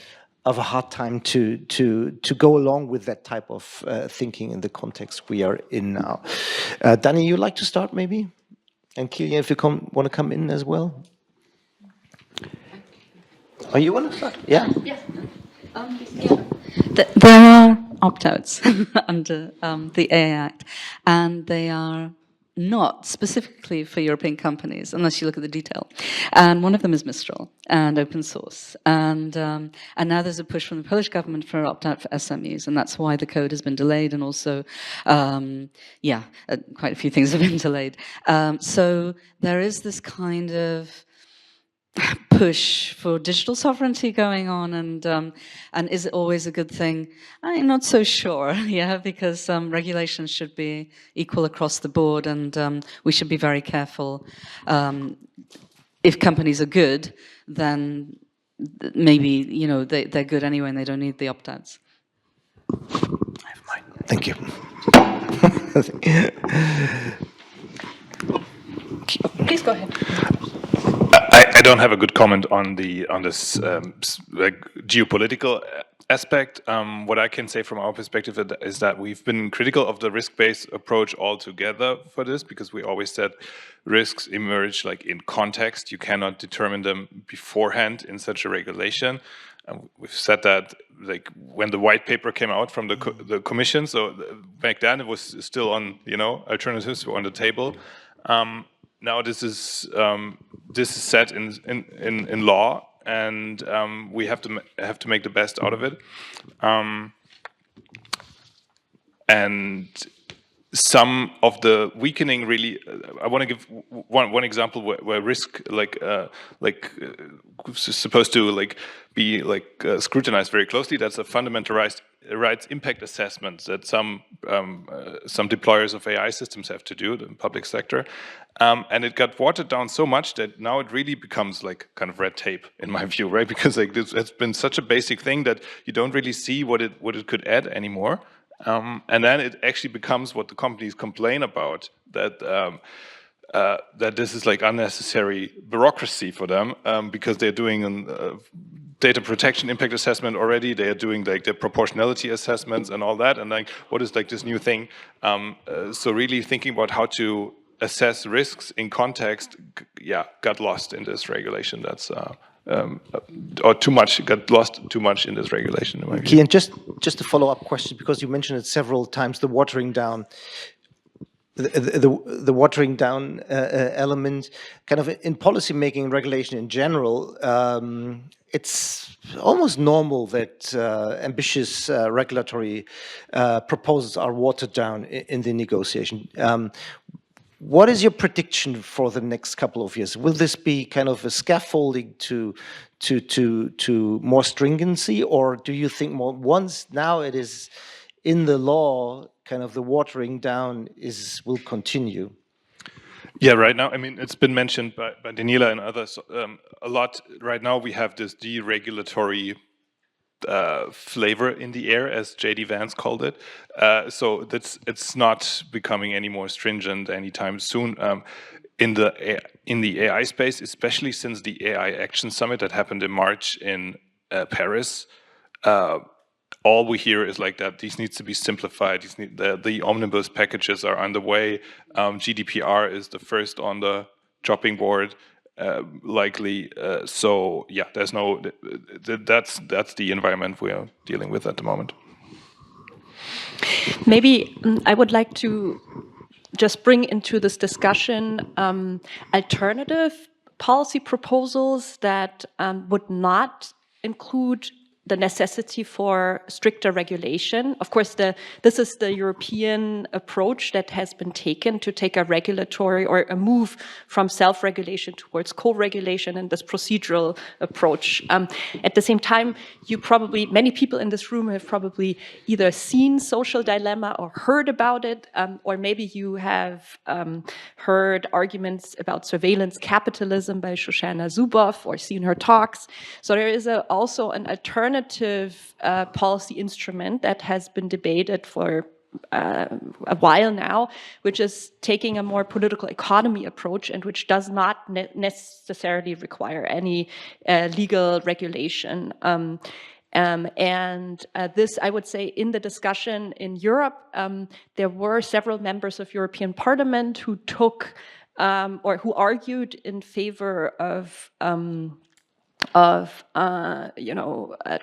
Speaker 1: to go along with that type of thinking in the context we are in now. Danny, you'd like to start maybe? And Kilian, if you want to come in as well? Oh, you want to start? Yeah?
Speaker 3: Yeah. There are opt-outs under the AI Act, and they are not specifically for European companies, unless you look at the detail. And one of them is Mistral and open source. And now there's a push from the Polish government for opt-out for SMEs, and that's why the code has been delayed, and also, quite a few things have been delayed. So there is this kind of push for digital sovereignty going on, and is it always a good thing? I'm not so sure, because regulations should be equal across the board, and we should be very careful. If companies are good, then maybe they're good anyway, and they don't need the opt-outs.
Speaker 1: I have mine. Thank you.
Speaker 2: Please go ahead.
Speaker 4: I don't have a good comment on this geopolitical aspect. What I can say from our perspective is that we've been critical of the risk-based approach altogether for this, because we always said risks emerge in context. You cannot determine them beforehand in such a regulation. We've said that when the white paper came out from the commission. So back then it was still on alternatives were on the table. Now this is set in law, and we have to make the best out of it. And some of the weakening really, I want to give one example where risk supposed to be scrutinized very closely. That's a fundamental rights impact assessment that some deployers of AI systems have to do, the public sector, and it got watered down so much that now it really becomes like kind of red tape in my view, right? Because it's been such a basic thing that you don't really see what it could add anymore. And then it actually becomes what the companies complain about, that that this is like unnecessary bureaucracy for them, because they're doing a data protection impact assessment already. They are doing like the proportionality assessments and all that, and like what is like this new thing. So really thinking about how to assess risks in context, got lost in this regulation. That's or got lost too much in this regulation. In my view.
Speaker 1: Kilian, just a follow-up question, because you mentioned it several times, the watering down. The watering down element, kind of in policymaking and regulation in general, it's almost normal that ambitious regulatory proposals are watered down in the negotiation. What is your prediction for the next couple of years? Will this be kind of a scaffolding to more stringency, or do you think once now it is in the law, kind of the watering down will continue?
Speaker 4: Yeah, right now, I mean, it's been mentioned by Daniela and others a lot. Right now, we have this deregulatory flavor in the air, as J.D. Vance called it. So it's not becoming any more stringent anytime soon. In the AI space, especially since the AI Action Summit that happened in March in Paris, all we hear is like that these needs to be simplified. The omnibus packages are underway. GDPR is the first on the chopping board, likely. So yeah, there's no. That's the environment we are dealing with at the moment.
Speaker 2: Maybe I would like to just bring into this discussion alternative policy proposals that would not include the necessity for stricter regulation. Of course, this is the European approach that has been taken to take a regulatory or a move from self-regulation towards co-regulation and this procedural approach. At the same time, many people in this room have probably either seen Social Dilemma or heard about it, or maybe you have heard arguments about surveillance capitalism by Shoshana Zuboff or seen her talks. So there is also an alternative policy instrument that has been debated for a while now, which is taking a more political economy approach and which does not necessarily require any legal regulation. This, I would say, in the discussion in Europe, there were several members of European Parliament who took or who argued in favor of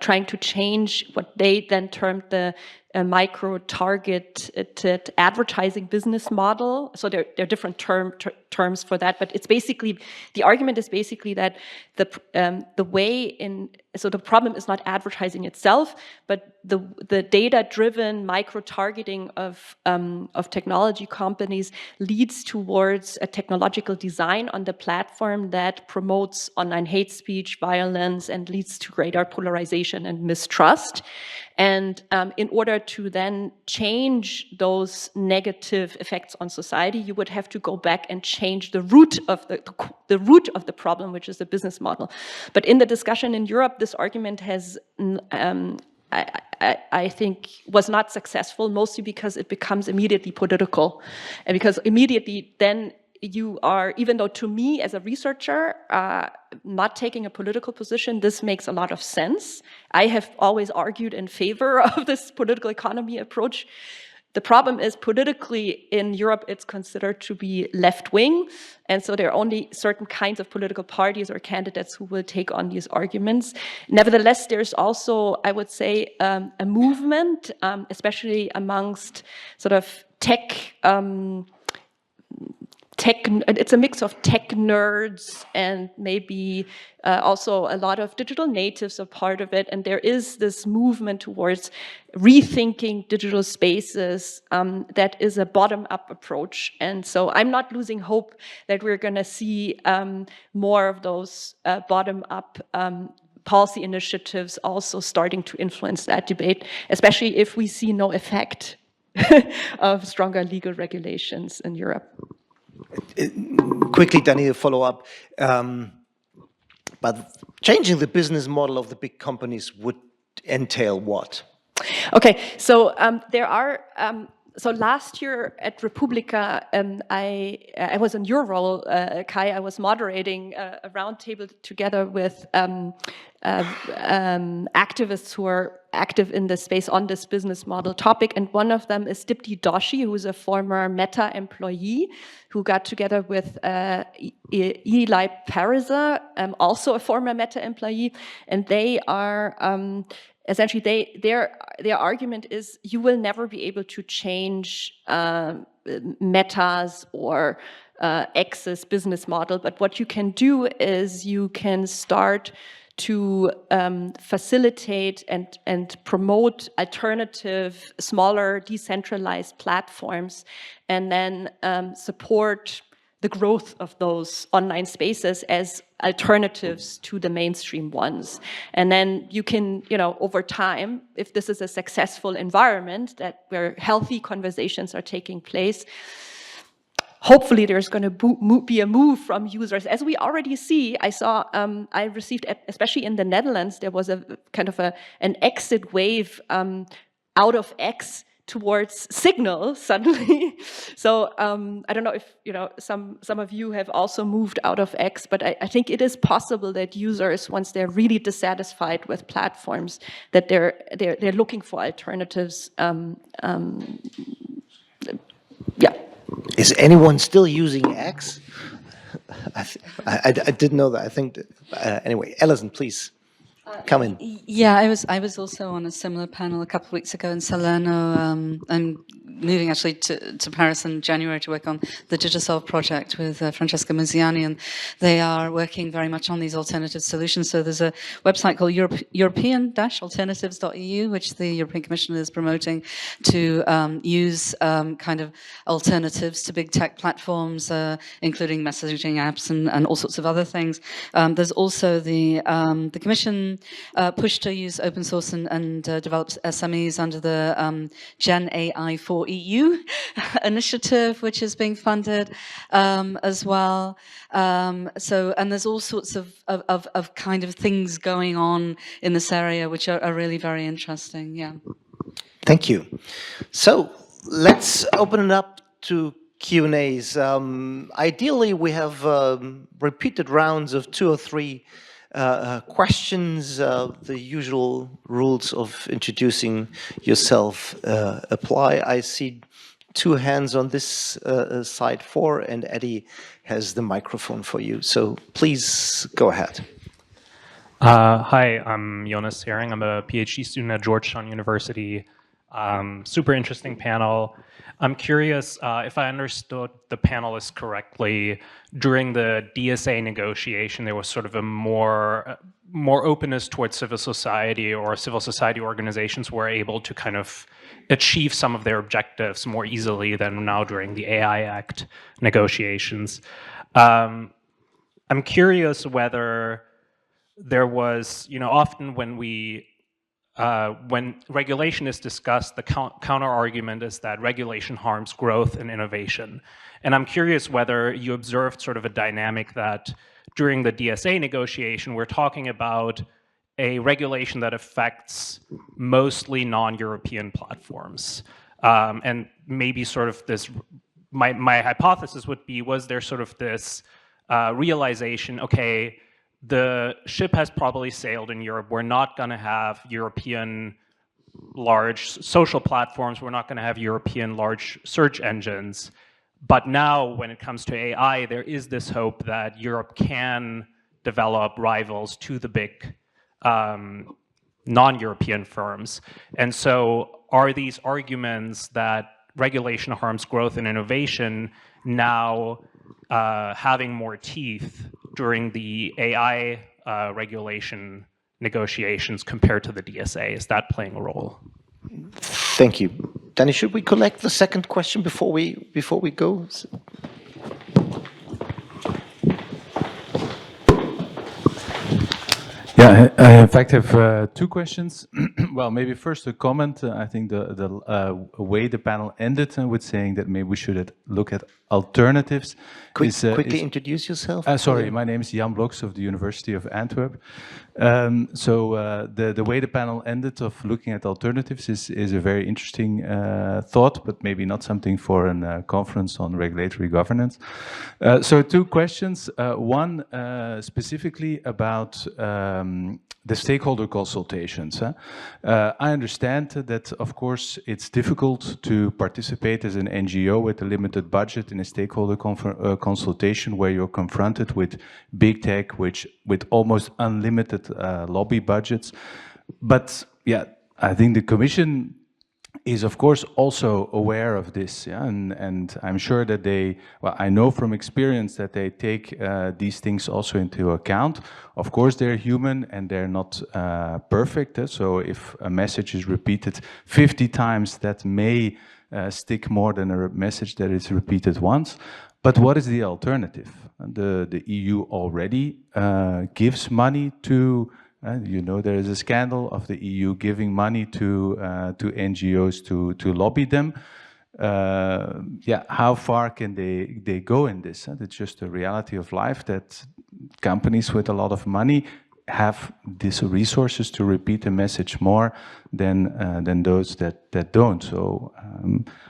Speaker 2: trying to change what they then termed the micro-targeted advertising business model. So there are different terms for that, but it's basically, the argument is basically that the problem is not advertising itself, but the data-driven micro-targeting of technology companies leads towards a technological design on the platform that promotes online hate speech, violence, and leads to greater polarization and mistrust. And in order to then change those negative effects on society, you would have to go back and change the root of the root of the problem, which is the business model. But in the discussion in Europe, this argument has, I think, was not successful, mostly because it becomes immediately political, and because immediately then you are, even though to me as a researcher, not taking a political position, this makes a lot of sense. I have always argued in favor of this political economy approach. The problem is politically in Europe, it's considered to be left-wing. And so there are only certain kinds of political parties or candidates who will take on these arguments. Nevertheless, there's also, I would say, a movement, especially amongst sort of tech it's a mix of tech nerds and maybe also a lot of digital natives are part of it. And there is this movement towards rethinking digital spaces that is a bottom-up approach. And so I'm not losing hope that we're going to see more of those bottom-up policy initiatives also starting to influence that debate, especially if we see no effect of stronger legal regulations in Europe.
Speaker 1: Quickly, Daniela, follow up. But changing the business model of the big companies would entail what?
Speaker 2: Okay, so there are. So last year at Republica, I was in your role, Kai. I was moderating a roundtable together with activists who are active in this space on this business model topic, and one of them is Dipti Doshi, who is a former Meta employee, who got together with Eli Pariser, also a former Meta employee, and they are. Essentially, their argument is you will never be able to change Meta's or X's business model, but what you can do is you can start to facilitate and promote alternative, smaller, decentralized platforms, and then support the growth of those online spaces as alternatives to the mainstream ones. And then you can, over time, if this is a successful environment where healthy conversations are taking place, hopefully there's going to be a move from users. As we already see, I received, especially in the Netherlands, there was a kind of an exit wave out of X towards Signal suddenly. So I don't know if some of you have also moved out of X, but I think it is possible that users, once they're really dissatisfied with platforms, that they're looking for alternatives. Yeah.
Speaker 1: Is anyone still using X? I didn't know that. I think anyway. Alison, please. Come in.
Speaker 3: Yeah, I was also on a similar panel a couple of weeks ago in Salerno. I'm moving actually to Paris in January to work on the Digisolve project with Francesca Muzziani, and they are working very much on these alternative solutions. So there's a website called European-alternatives.eu, which the European Commission is promoting to use kind of alternatives to big tech platforms, including messaging apps and all sorts of other things. There's also the Commission push to use open source and develop SMEs under the Gen AI for EU initiative, which is being funded as well. And there's all sorts of kind of things going on in this area, which are really very interesting. Yeah.
Speaker 1: Thank you. So let's open it up to Q&As. Ideally, we have repeated rounds of 2 or 3 questions. The usual rules of introducing yourself apply. I see 2 hands on this side, 4, and Eddie has the microphone for you. So please go ahead.
Speaker 5: Hi, I'm Jonas Hering. I'm a PhD student at Georgetown University. Super interesting panel. I'm curious if I understood the panelists correctly. During the DSA negotiation, there was sort of a more openness towards civil society, or civil society organizations were able to kind of achieve some of their objectives more easily than now during the AI Act negotiations. I'm curious whether there was, often when regulation is discussed, the counter-argument is that regulation harms growth and innovation. And I'm curious whether you observed sort of a dynamic that during the DSA negotiation, we're talking about a regulation that affects mostly non-European platforms. And maybe sort of this, my hypothesis would be, was there sort of this realization, okay, the ship has probably sailed in Europe. We're not going to have European large social platforms. We're not going to have European large search engines. But now, when it comes to AI, there is this hope that Europe can develop rivals to the big non-European firms. And so are these arguments that regulation harms growth and innovation now having more teeth during the AI regulation negotiations compared to the DSA? Is that playing a role?
Speaker 1: Thank you. Danny, should we collect the second question before we go?
Speaker 6: Yeah, I in fact have two questions. Well, maybe first a comment. I think the way the panel ended with saying that maybe we should look at alternatives.
Speaker 1: Quickly introduce yourself.
Speaker 6: Sorry, my name is Jan Bloks of the University of Antwerp. The way the panel ended of looking at alternatives is a very interesting thought, but maybe not something for a conference on regulatory governance. So two questions. One specifically about the stakeholder consultations. I understand that, of course, it's difficult to participate as an NGO with a limited budget in a stakeholder consultation where you're confronted with big tech, with almost unlimited lobby budgets. But yeah, I think the Commission is of course also aware of this, yeah? and I'm sure that I know from experience that they take these things also into account. Of course they're human and they're not perfect, so if a message is repeated 50 times, that may stick more than a message that is repeated once. But what is the alternative? The EU already gives money to there is a scandal of the EU giving money to NGOs to lobby them. How far can they go in this? It's just a reality of life that companies with a lot of money have these resources to repeat the message more than those that don't. So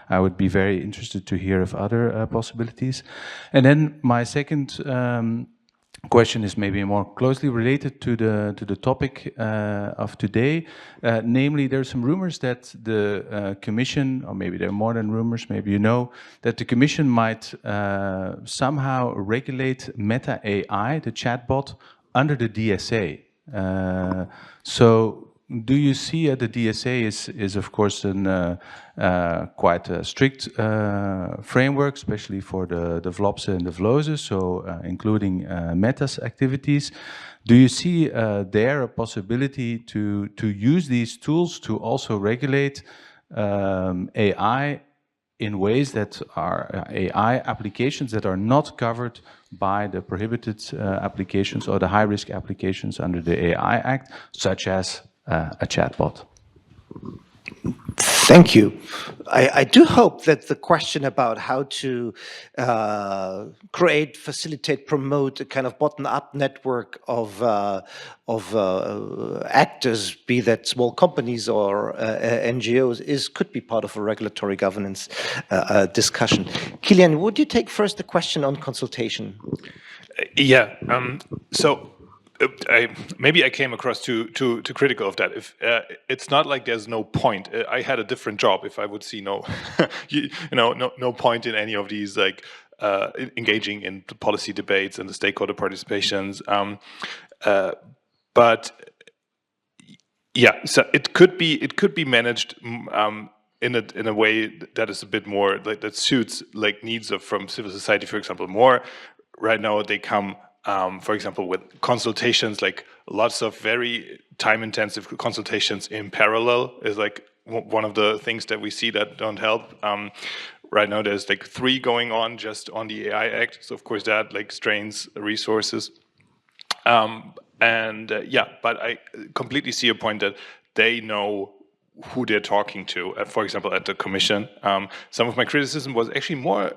Speaker 6: I would be very interested to hear of other possibilities. And then my second question is maybe more closely related to the topic of today. Namely, there are some rumors that the Commission, or maybe there are more than rumors, maybe you know, that the Commission might somehow regulate Meta AI, the chatbot, under the DSA. So do you see the DSA is of course quite a strict framework, especially for the VLOPs and the VLOSes, so including Meta's activities. Do you see there a possibility to use these tools to also regulate AI in ways that are AI applications that are not covered by the prohibited applications or the high-risk applications under the AI Act, such as a chatbot?
Speaker 1: Thank you. I do hope that the question about how to create, facilitate, promote a kind of bottom-up network of actors, be that small companies or NGOs, could be part of a regulatory governance discussion. Kilian, would you take first the question on consultation?
Speaker 4: Yeah. Maybe I came across too critical of that. If it's not like there's no point. I had a different job. If I would see no point in any of these, like engaging in the policy debates and the stakeholder participations. But yeah, so it could be managed in a way that is a bit more like that suits like needs from civil society, for example. More right now they come. For example, with consultations, like lots of very time-intensive consultations in parallel is like one of the things that we see that don't help. Right now, there's like 3 going on just on the AI Act, so of course that like strains resources. But I completely see a point that they know who they're talking to. For example, at the Commission, some of my criticism was actually more.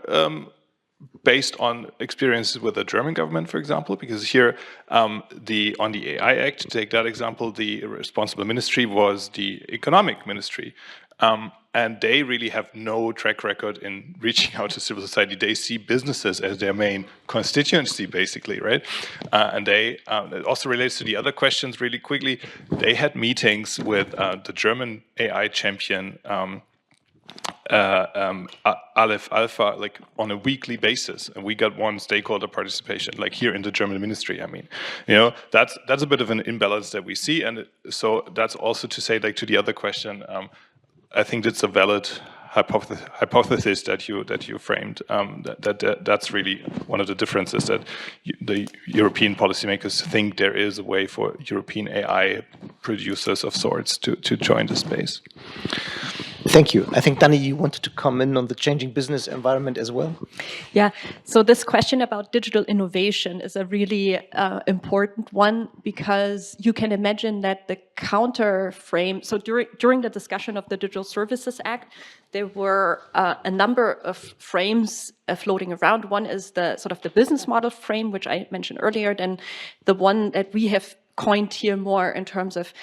Speaker 4: Based on experiences with the German government, for example, because here on the AI Act, to take that example, the responsible ministry was the economic ministry. And they really have no track record in reaching out to civil society. They see businesses as their main constituency, basically, right? And it also relates to the other questions really quickly. They had meetings with the German AI champion, Aleph Alpha, like on a weekly basis, and we got one stakeholder participation, like here in the German ministry. I mean, that's a bit of an imbalance that we see, and so that's also to say, like to the other question, I think that's a valid hypothesis that you framed. That's really one of the differences, that the European policymakers think there is a way for European AI producers of sorts to join the space.
Speaker 1: Thank you. I think, Dani, you wanted to comment on the changing business environment as well?
Speaker 2: Yeah, so this question about digital innovation is a really important one, because you can imagine that the counter frame, so during the discussion of the Digital Services Act, there were a number of frames floating around. One is the sort of the business model frame, which I mentioned earlier, then the one that we have coined here more in terms of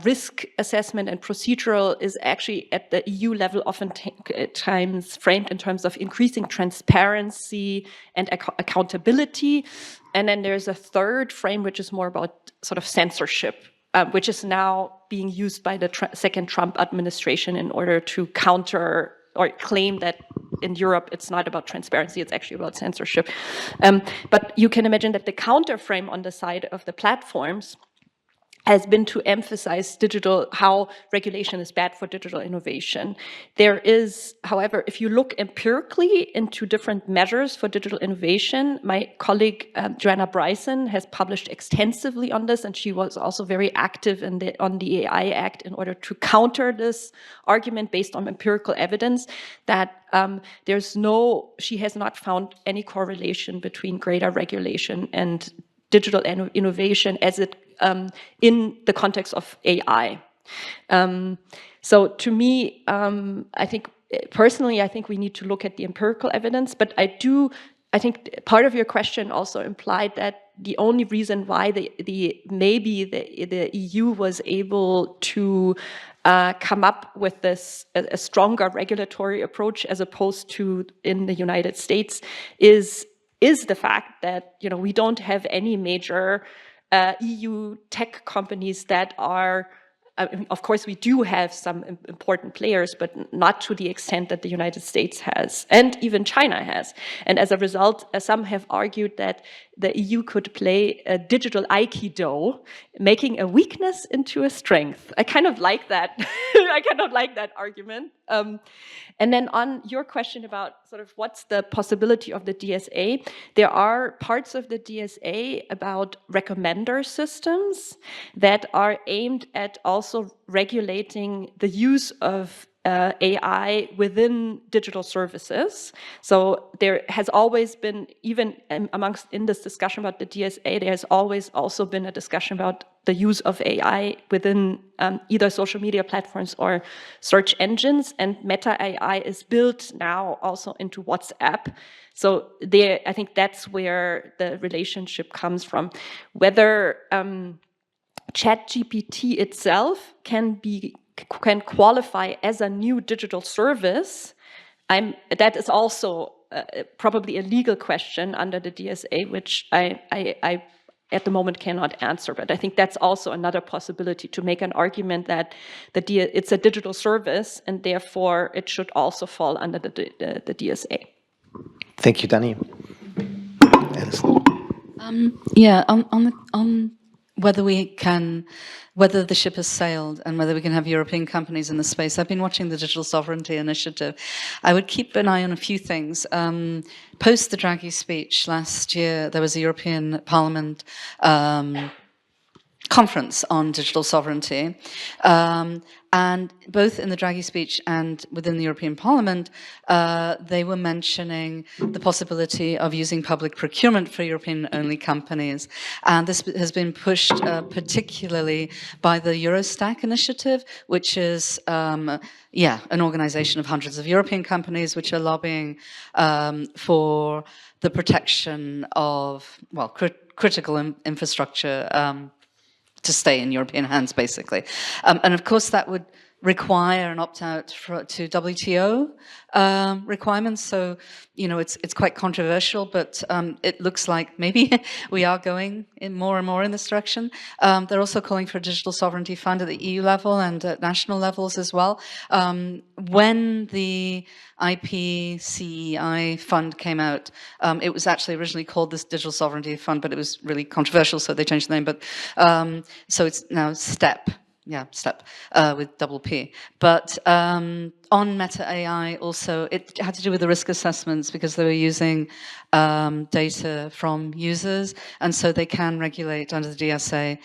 Speaker 2: risk assessment and procedural is actually at the EU level oftentimes framed in terms of increasing transparency and accountability. And then there's a third frame, which is more about sort of censorship, which is now being used by the second Trump administration in order to counter or claim that in Europe it's not about transparency, it's actually about censorship. But you can imagine that the counter frame on the side of the platforms has been to emphasize how regulation is bad for digital innovation. There is, however, if you look empirically into different measures for digital innovation, my colleague Joanna Bryson has published extensively on this, and she was also very active on the AI Act in order to counter this argument based on empirical evidence that she has not found any correlation between greater regulation and digital innovation as it in the context of AI. So to me, I think personally, I think we need to look at the empirical evidence, but I think part of your question also implied that the only reason why the EU was able to come up with this a stronger regulatory approach as opposed to in the United States is the fact that we don't have any major EU tech companies that are, of course, we do have some important players, but not to the extent that the United States has, and even China has. And as a result, some have argued that the EU could play a digital Aikido, making a weakness into a strength. I kind of like that. I kind of like that argument. And then on your question about sort of what's the possibility of the DSA, there are parts of the DSA about recommender systems that are aimed at also regulating the use of AI within digital services. So there has always been, even in this discussion about the DSA, there has always also been a discussion about the use of AI within either social media platforms or search engines, and Meta AI is built now also into WhatsApp. So I think that's where the relationship comes from. Whether ChatGPT itself can qualify as a new digital service, that is also probably a legal question under the DSA, which I at the moment cannot answer. But I think that's also another possibility, to make an argument that it's a digital service and therefore it should also fall under the DSA.
Speaker 1: Thank you, Dani. Alison.
Speaker 3: On whether the ship has sailed and whether we can have European companies in the space. I've been watching the Digital Sovereignty Initiative. I would keep an eye on a few things. Post the Draghi speech last year, there was a European Parliament conference on digital sovereignty. And both in the Draghi speech and within the European Parliament, they were mentioning the possibility of using public procurement for European-only companies. And this has been pushed particularly by the Eurostack initiative, which is, an organization of hundreds of European companies which are lobbying for the protection of, critical infrastructure to stay in European hands, basically. And of course, that would require an opt-out to WTO requirements. So, it's quite controversial, but it looks like maybe we are going in more and more in this direction. They're also calling for a digital sovereignty fund at the EU level and at national levels as well. When the IPCEI fund came out, it was actually originally called this Digital Sovereignty Fund, but it was really controversial, so they changed the name. But so it's now STEP. step with double P. But on Meta AI also, it had to do with the risk assessments because they were using data from users, and so they can regulate under the DSA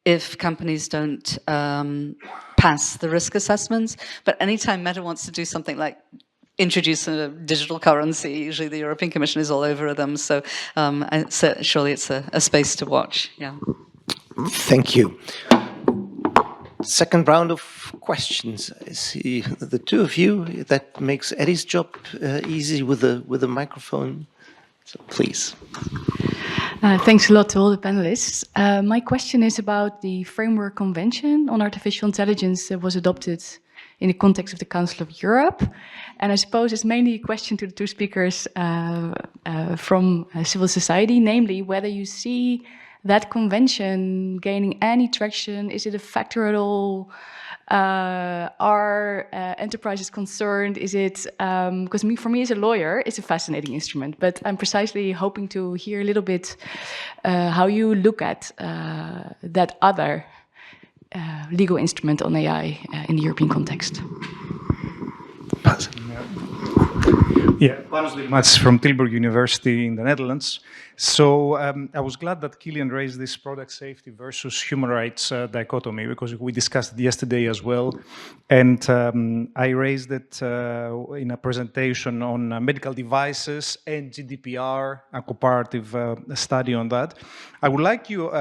Speaker 3: if companies don't pass the risk assessments. But anytime Meta wants to do something like introduce a digital currency, usually the European Commission is all over them. So, so surely it's a space to watch. Yeah.
Speaker 1: Thank you. Second round of questions. I see the two of you. That makes Eddie's job easy with the microphone. So please.
Speaker 7: Thanks a lot to all the panelists. My question is about the Framework Convention on Artificial Intelligence that was adopted in the context of the Council of Europe. And I suppose it's mainly a question to the two speakers from civil society, namely whether you see that convention gaining any traction. Is it a factor at all? Are enterprises concerned? Is it, because for me as a lawyer, it's a fascinating instrument, but I'm precisely hoping to hear a little bit how you look at that other legal instrument on AI in the European context.
Speaker 8: Yeah, Panos Ditlmann from Tilburg University in the Netherlands. So I was glad that Kilian raised this product safety versus human rights dichotomy, because we discussed it yesterday as well. And I raised it in a presentation on medical devices and GDPR, a comparative study on that. I would like you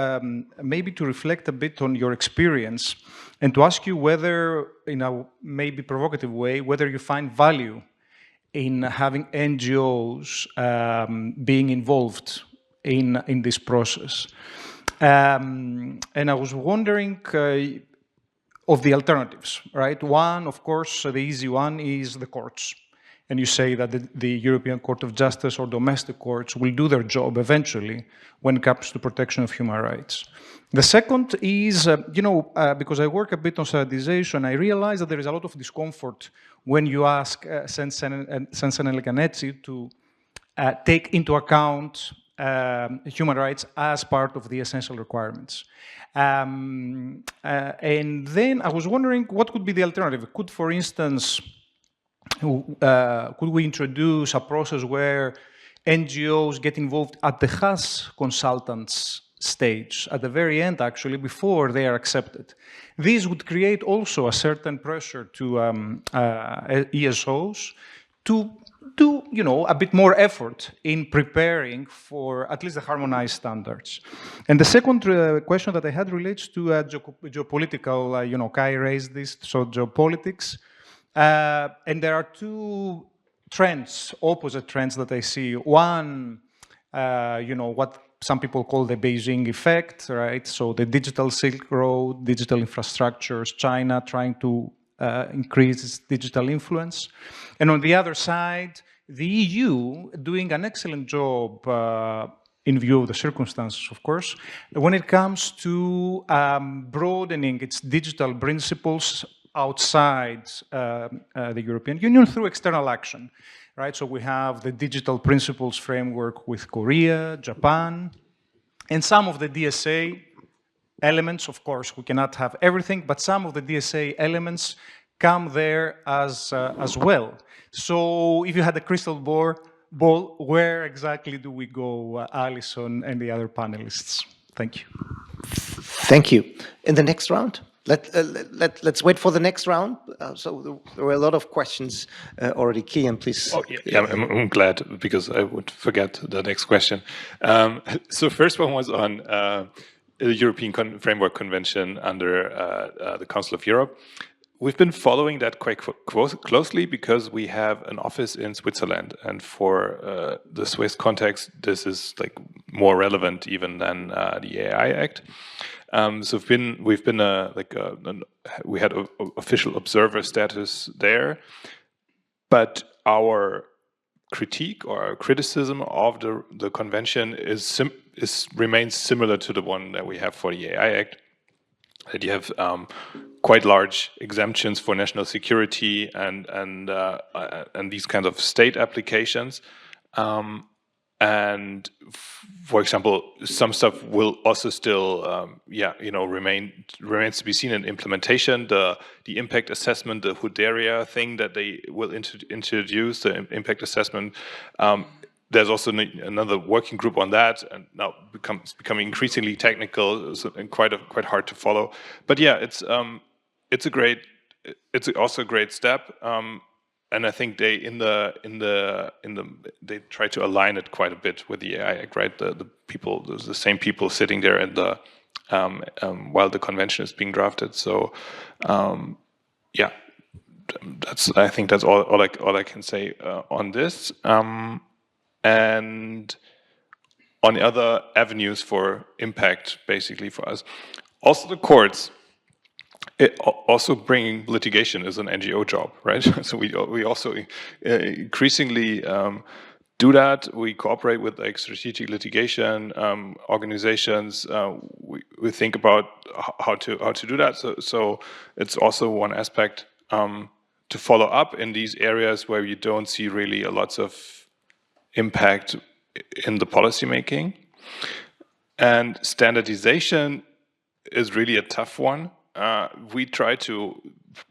Speaker 8: maybe to reflect a bit on your experience and to ask you whether, in a maybe provocative way, whether you find value in having NGOs being involved in this process. And I was wondering of the alternatives, right? One, of course, the easy one is the courts. And you say that the European Court of Justice or domestic courts will do their job eventually when it comes to protection of human rights. The second is, because I work a bit on standardization, I realize that there is a lot of discomfort when you ask Sensen and Ganetsi to take into account human rights as part of the essential requirements. And then I was wondering what could be the alternative. Could, for instance, could we introduce a process where NGOs get involved at the HAS consultants stage, at the very end, actually, before they are accepted? This would create also a certain pressure to ESOs to do, a bit more effort in preparing for at least the harmonized standards. And the second question that I had relates to geopolitical, Kai raised this, so geopolitics. And there are two trends, opposite trends that I see. One, what some people call the Beijing effect, right? So the digital Silk Road, digital infrastructures, China trying to increase its digital influence. And on the other side, the EU doing an excellent job in view of the circumstances, of course, when it comes to broadening its digital principles outside the European Union through external action, right? So we have the digital principles framework with Korea, Japan, and some of the DSA elements. Of course, we cannot have everything, but some of the DSA elements come there as well. So if you had a crystal ball, where exactly do we go, Alison and the other panelists? Thank you.
Speaker 1: Thank you. In the next round? Let's wait for the next round. So there were a lot of questions already. Kilian, please.
Speaker 4: Oh, yeah, I'm glad, because I would forget the next question. So first one was on the European Framework Convention under the Council of Europe. We've been following that quite closely because we have an office in Switzerland, and for the Swiss context, this is like more relevant even than the AI Act. So we had an official observer status there, but our critique or our criticism of the convention remains similar to the one that we have for the AI Act. That you have quite large exemptions for national security and these kinds of state applications, and for example, some stuff will also still, remains to be seen in implementation. The impact assessment, the Huderia thing that they will introduce, the impact assessment. There's also another working group on that, and now becoming increasingly technical and quite hard to follow. But yeah, it's also a great step. And I think they they try to align it quite a bit with the AI Act, right? The same people sitting there in the while the convention is being drafted. So yeah, I think that's all I can say on this. And on the other avenues for impact, basically for us, also the courts. Also bringing litigation is an NGO job, right? So we also increasingly do that. We cooperate with like strategic litigation organizations. We think about how to do that. So it's also one aspect to follow up in these areas where you don't see really a lots of impact in the policy making. And standardization is really a tough one. We try to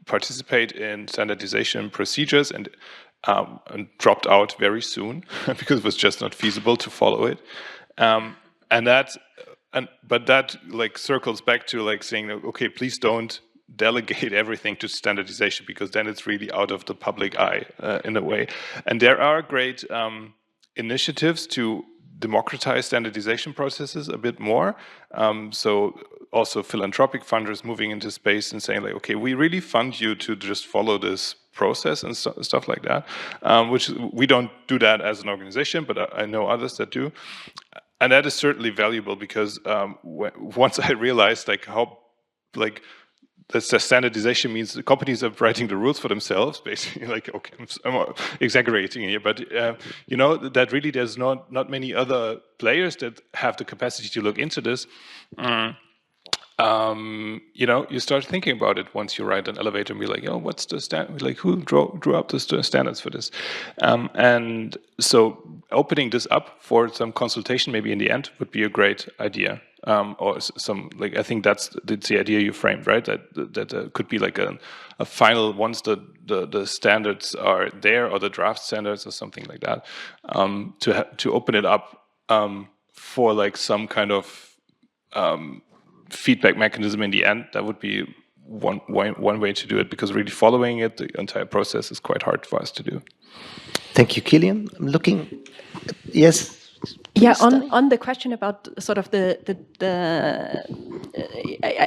Speaker 4: participate in standardization procedures and dropped out very soon because it was just not feasible to follow it. But that like circles back to like saying, okay, please don't delegate everything to standardization because then it's really out of the public eye in a way. And there are great initiatives to democratize standardization processes a bit more. So also philanthropic funders moving into space and saying like, okay, we really fund you to just follow this process and stuff like that, which we don't do that as an organization, but I know others that do. And that is certainly valuable because once I realized like how like the standardization means the companies are writing the rules for themselves, basically. Like, okay, I'm exaggerating here, but you know that really there's not many other players that have the capacity to look into this. You know, you start thinking about it once you ride an elevator and be like, oh, what's the standard? Like, who drew up the standards for this? And so opening this up for some consultation, maybe in the end, would be a great idea. Or some like I think that's the idea you framed, right? That could be like a final once the standards are there or the draft standards or something like that. To open it up for like some kind of feedback mechanism in the end. That would be one way to do it because really following it, the entire process is quite hard for us to do.
Speaker 1: Thank you, Kilian. I'm looking. Yes.
Speaker 2: Yeah, on the question about sort of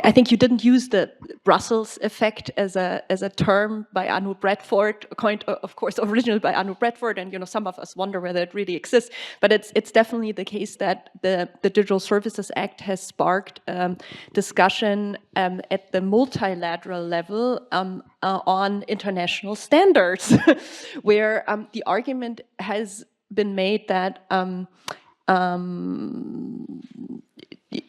Speaker 2: I think you didn't use the Brussels effect as a term by Anu Bradford, coined of course originally by Anu Bradford, and you know some of us wonder whether it really exists. But it's definitely the case that the Digital Services Act has sparked discussion at the multilateral level on international standards, where the argument has been made that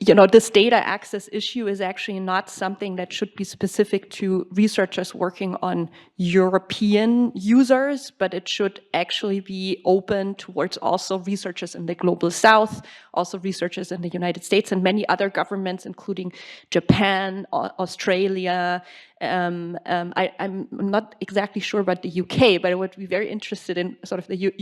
Speaker 2: you know, this data access issue is actually not something that should be specific to researchers working on European users, but it should actually be open towards also researchers in the global south, also researchers in the United States and many other governments, including Japan, Australia. I'm not exactly sure about the UK, but I would be very interested in sort of the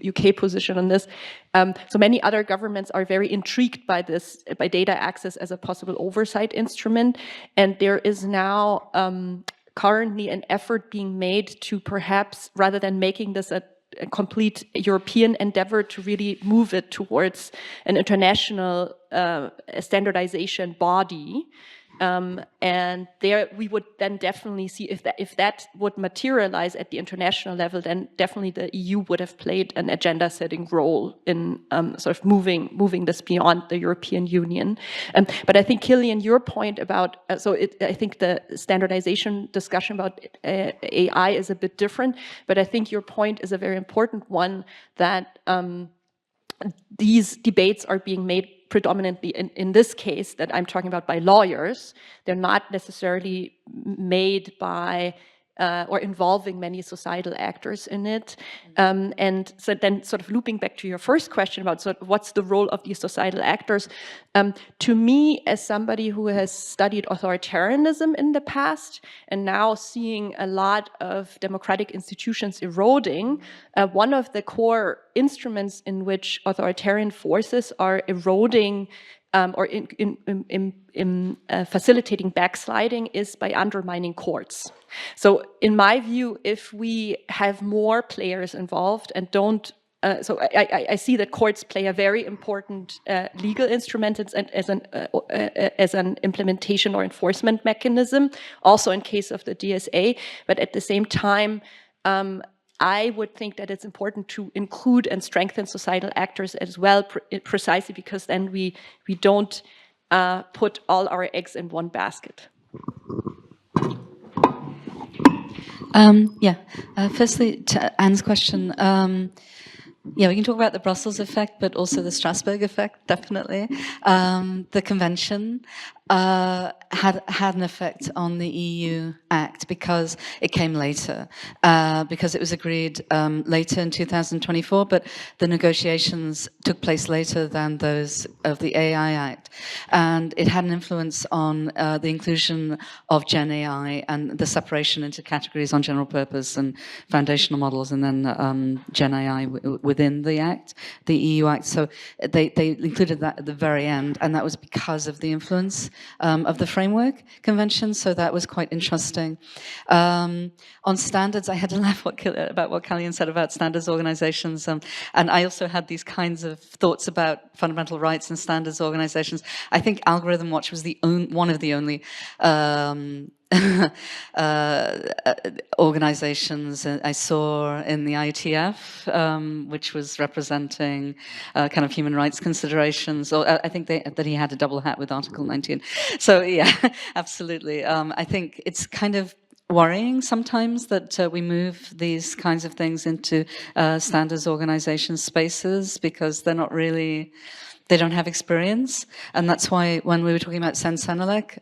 Speaker 2: UK position on this. So many other governments are very intrigued by this, by data access as a possible oversight instrument. And there is now currently an effort being made to perhaps, rather than making this a complete European endeavor, to really move it towards an international standardization body. And there we would then definitely see if that would materialize at the international level, then definitely the EU would have played an agenda-setting role in sort of moving this beyond the European Union. But I think, Kilian, your point about I think the standardization discussion about AI is a bit different. But I think your point is a very important one, that these debates are being made predominantly in this case that I'm talking about by lawyers. They're not necessarily made by or involving many societal actors in it. And so then sort of looping back to your first question about sort of what's the role of these societal actors, to me, as somebody who has studied authoritarianism in the past and now seeing a lot of democratic institutions eroding, one of the core instruments in which authoritarian forces are eroding or facilitating backsliding is by undermining courts. So in my view, if we have more players involved and don't, so I see that courts play a very important legal instrument as an implementation or enforcement mechanism, also in case of the DSA, but at the same time, I would think that it's important to include and strengthen societal actors as well, precisely because then we don't put all our eggs in one basket.
Speaker 3: Firstly, to Anne's question, yeah, we can talk about the Brussels effect, but also the Strasbourg effect, definitely. The convention had an effect on the EU Act because it came later, because it was agreed later in 2024, but the negotiations took place later than those of the AI Act. And it had an influence on the inclusion of Gen AI and the separation into categories on general purpose and foundational models, and then Gen AI within the Act, the EU Act. So they included that at the very end, and that was because of the influence of the Framework Convention, so that was quite interesting. On standards, I had to laugh about what Kilian said about standards organizations, and I also had these kinds of thoughts about fundamental rights and standards organizations. I think Algorithm Watch was one of the only organizations I saw in the ITF, which was representing kind of human rights considerations. Or I think that he had a double hat with Article 19. So yeah, absolutely. I think it's kind of worrying sometimes that we move these kinds of things into standards organization spaces because they're not really, they don't have experience. And that's why when we were talking about Senelec,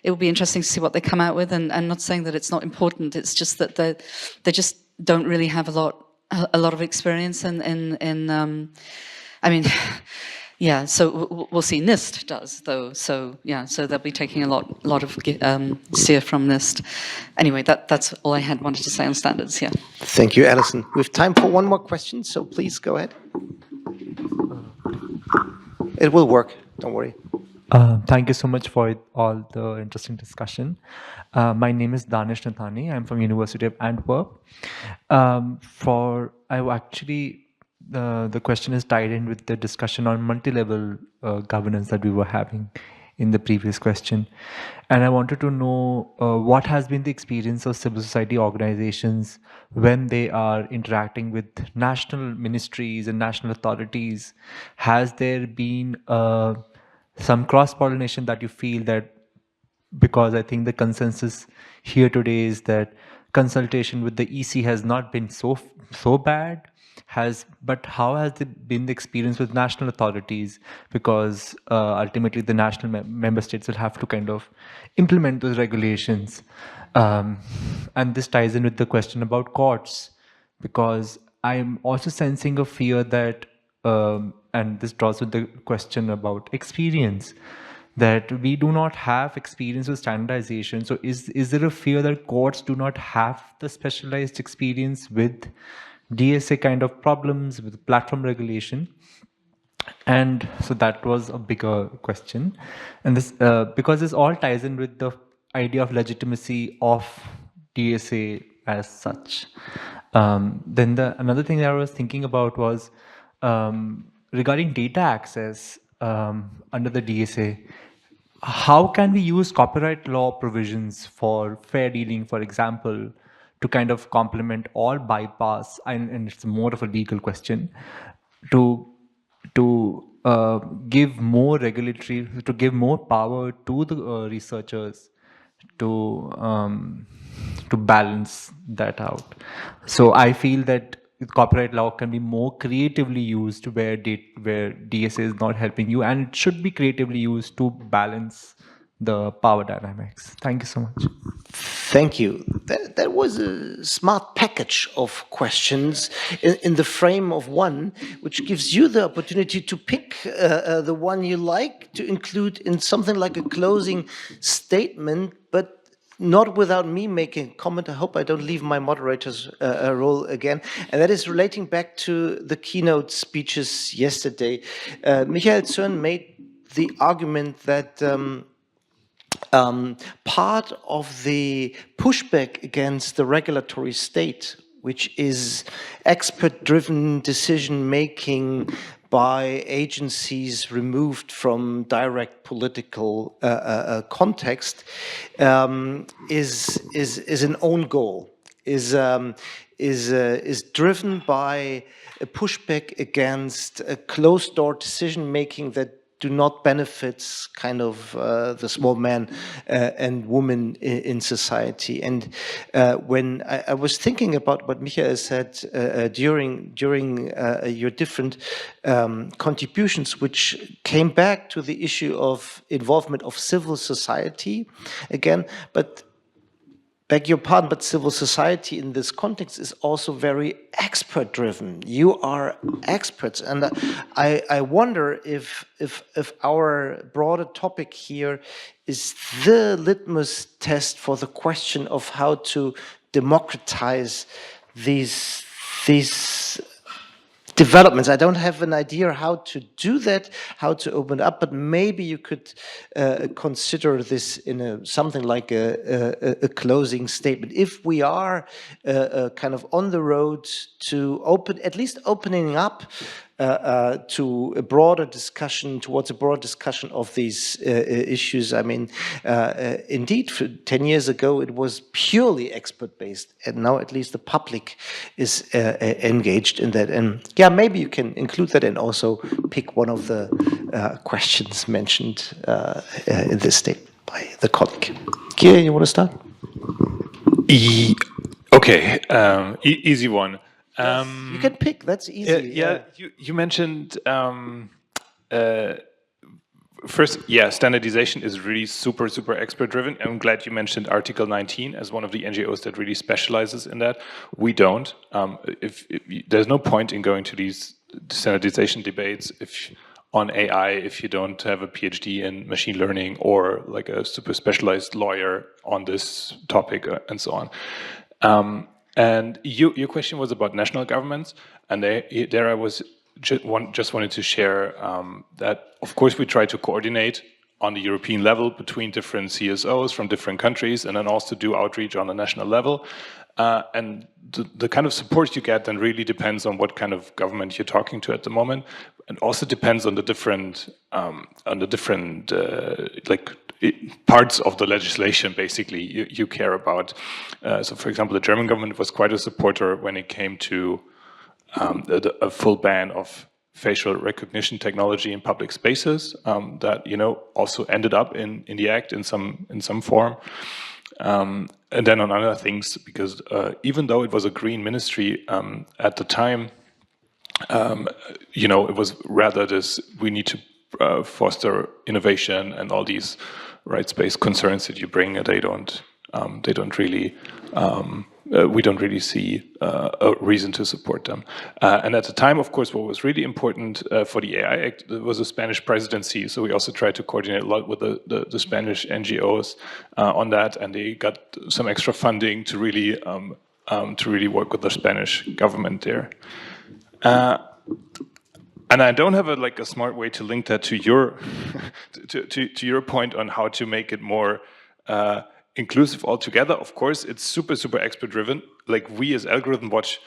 Speaker 3: it would be interesting to see what they come out with. And I'm not saying that it's not important, it's just that they just don't really have a lot of experience in I mean, yeah, so we'll see. NIST does, though. So yeah, so they'll be taking a lot of steer from NIST. Anyway, that's all I wanted to say on standards. Yeah.
Speaker 1: Thank you, Alison. We have time for one more question, so please go ahead. It will work. Don't worry.
Speaker 9: Thank you so much for all the interesting discussion. My name is Danish Nathani. I'm from University of Antwerp. The question is tied in with the discussion on multi-level governance that we were having in the previous question. And I wanted to know what has been the experience of civil society organizations when they are interacting with national ministries and national authorities. Has there been some cross-pollination that you feel that, because I think the consensus here today is that consultation with the EC has not been so bad, but how has been the experience with national authorities? Because ultimately the national member states will have to kind of implement those regulations. And this ties in with the question about courts, because I'm also sensing a fear that, and this draws with the question about experience, that we do not have experience with standardization. So is there a fear that courts do not have the specialized experience with DSA kind of problems, with platform regulation? And so that was a bigger question. And this, because this all ties in with the idea of legitimacy of DSA as such. Then another thing that I was thinking about was regarding data access under the DSA. How can we use copyright law provisions for fair dealing, for example, to kind of complement or bypass, and it's more of a legal question, to give more regulatory, to give more power to the researchers to balance that out. So I feel that copyright law can be more creatively used where DSA is not helping you, and it should be creatively used to balance the power dynamics? Thank you so much.
Speaker 1: Thank you. That was a smart package of questions in the frame of one, which gives you the opportunity to pick the one you like to include in something like a closing statement, but not without me making a comment. I hope I don't leave my moderator's role again. And that is relating back to the keynote speeches yesterday. Michael Zürn made the argument that part of the pushback against the regulatory state, which is expert-driven decision-making by agencies removed from direct political context, is an own goal, is driven by a pushback against a closed-door decision-making that do not benefit kind of the small man and woman in society. And when I was thinking about what Michael said during your different contributions, which came back to the issue of involvement of civil society again, but beg your pardon, but civil society in this context is also very expert-driven. You are experts, and I wonder if our broader topic here is the litmus test for the question of how to democratize these developments. I don't have an idea how to do that, how to open up, but maybe you could consider this in something like a closing statement. If we are kind of on the road to at least opening up to a broader discussion, towards a broader discussion of these issues. I mean, indeed, 10 years ago, it was purely expert-based, and now at least the public is engaged in that. And yeah, maybe you can include that and also pick one of the questions mentioned in this statement by the colleague. Kilian, you want to start?
Speaker 4: Okay, easy one.
Speaker 1: You can pick, that's easy.
Speaker 4: You mentioned first, standardization is really super expert driven. I'm glad you mentioned Article 19 as one of the NGOs that really specializes in that. We don't. There's no point in going to these standardization debates on AI if you don't have a PhD in machine learning or like a super specialized lawyer on this topic and so on. And your question was about national governments, and there I was just wanted to share that of course we try to coordinate on the European level between different CSOs from different countries, and then also do outreach on the national level. And the kind of support you get then really depends on what kind of government you're talking to at the moment, and also depends on the different parts of the legislation basically you care about. So for example, the German government was quite a supporter when it came to a full ban of facial recognition technology in public spaces, that also ended up in the act in some form. And then on other things, because even though it was a green ministry at the time, it was rather this: we need to foster innovation, and all these rights-based concerns that you bring, they don't really. We don't really see a reason to support them. And at the time, of course, what was really important for the AI Act was the Spanish presidency. So we also tried to coordinate a lot with the Spanish NGOs on that, and they got some extra funding to really work with the Spanish government there. And I don't have a smart way to link that to your to your point on how to make it more inclusive altogether. Of course, it's super expert driven. Like we as Algorithm Watch,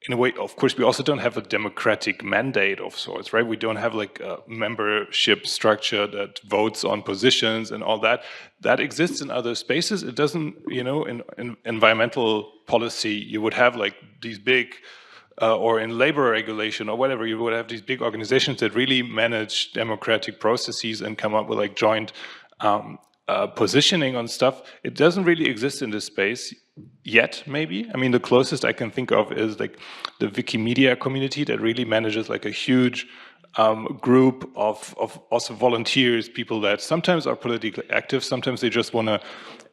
Speaker 4: in a way, of course, we also don't have a democratic mandate of sorts, right? We don't have like a membership structure that votes on positions and all that. That exists in other spaces. It doesn't, in environmental policy, you would have like these big, or in labor regulation or whatever, you would have these big organizations that really manage democratic processes and come up with like joint positioning on stuff. It doesn't really exist in this space yet, maybe. I mean, the closest I can think of is like the Wikimedia community that really manages like a huge group of also volunteers, people that sometimes are politically active, sometimes they just want to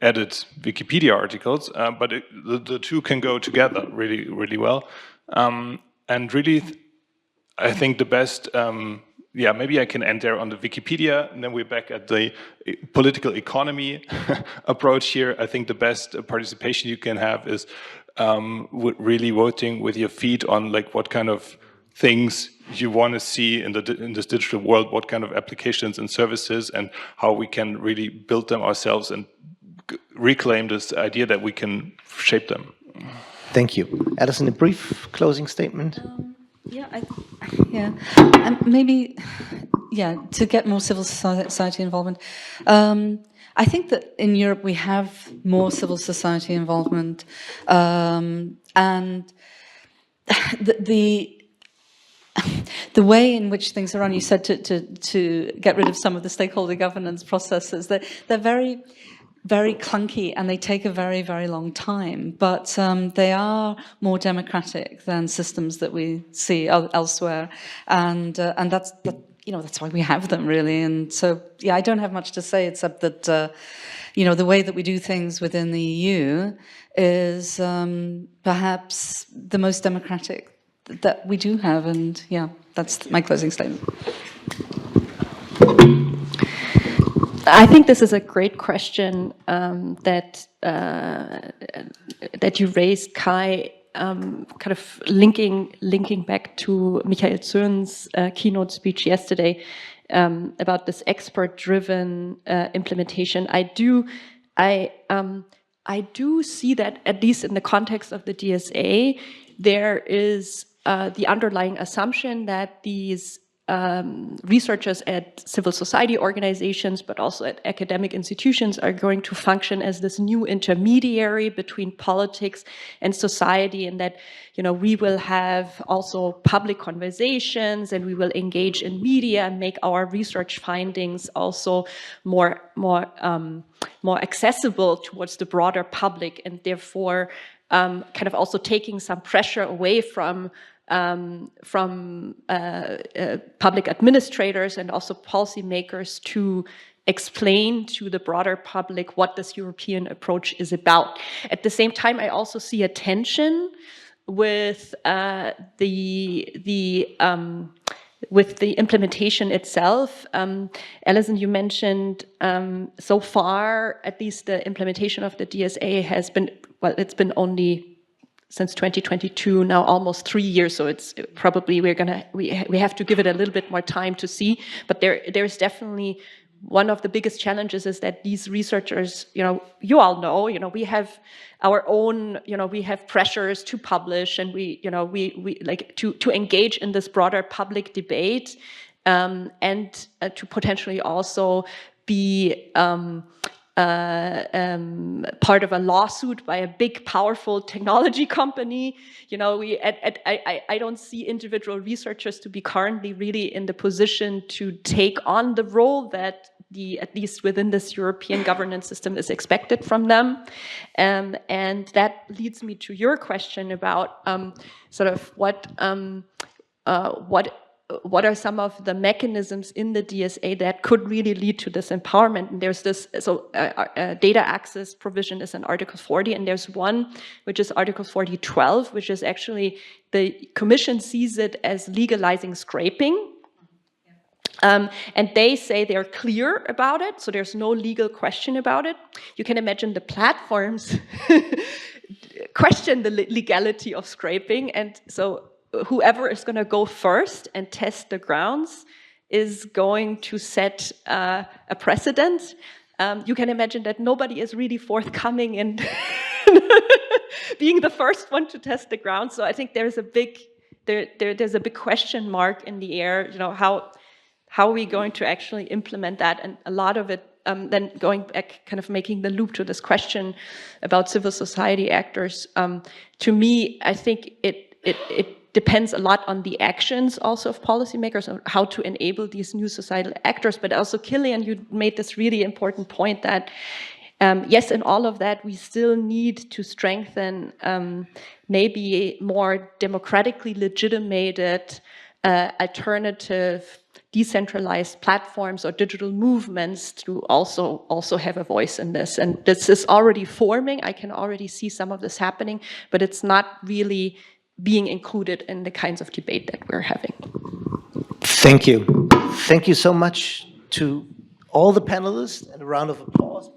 Speaker 4: edit Wikipedia articles, but the two can go together really, really well. And really, I think the best, yeah, maybe I can end there on the Wikipedia, and then we're back at the political economy approach here. I think the best participation you can have is really voting with your feet on like what kind of things you want to see in this digital world, what kind of applications and services, and how we can really build them ourselves and reclaim this idea that we can shape them.
Speaker 1: Thank you. Alison, a brief closing statement?
Speaker 3: Maybe, to get more civil society involvement. I think that in Europe we have more civil society involvement, and the way in which things are run, you said to get rid of some of the stakeholder governance processes, they're very, very clunky and they take a very, very long time, but they are more democratic than systems that we see elsewhere, and that's why we have them, really. And so, I don't have much to say except that the way that we do things within the EU is perhaps the most democratic that we do have, and that's my closing statement.
Speaker 2: I think this is a great question that you raised, Kai, kind of linking back to Michael Zürn's keynote speech yesterday about this expert-driven implementation. I do see that, at least in the context of the DSA, there is the underlying assumption that these researchers at civil society organizations, but also at academic institutions, are going to function as this new intermediary between politics and society, and that we will have also public conversations, and we will engage in media and make our research findings also more accessible towards the broader public, and therefore kind of also taking some pressure away from public administrators and also policymakers to explain to the broader public what this European approach is about. At the same time, I also see a tension with the implementation itself. Alison, you mentioned so far, at least the implementation of the DSA has been, well, it's been only since 2022, now almost 3 years, so it's probably we have to give it a little bit more time to see. But there's definitely one of the biggest challenges is that these researchers, you all know, we have our own, we have pressures to publish, and we like to engage in this broader public debate, and to potentially also be part of a lawsuit by a big, powerful technology company. I don't see individual researchers to be currently really in the position to take on the role that at least within this European governance system is expected from them. And that leads me to your question about sort of what are some of the mechanisms in the DSA that could really lead to this empowerment? And there's this, data access provision is in Article 40, and there's one which is Article 40.12, which is actually, the Commission sees it as legalizing scraping. And they say they're clear about it, so there's no legal question about it. You can imagine the platforms question the legality of scraping, and so whoever is going to go first and test the grounds is going to set a precedent. You can imagine that nobody is really forthcoming in being the first one to test the grounds. So I think there's a big question mark in the air. How are we going to actually implement that? And a lot of it, then going back, kind of making the loop to this question about civil society actors. To me, I think it depends a lot on the actions also of policymakers on how to enable these new societal actors. But also, Kilian, you made this really important point that, yes, in all of that, we still need to strengthen maybe more democratically legitimated alternative decentralized platforms or digital movements to also have a voice in this. And this is already forming. I can already see some of this happening, but it's not really being included in the kinds of debate that we're having.
Speaker 1: Thank you. Thank you so much to all the panelists, and a round of applause.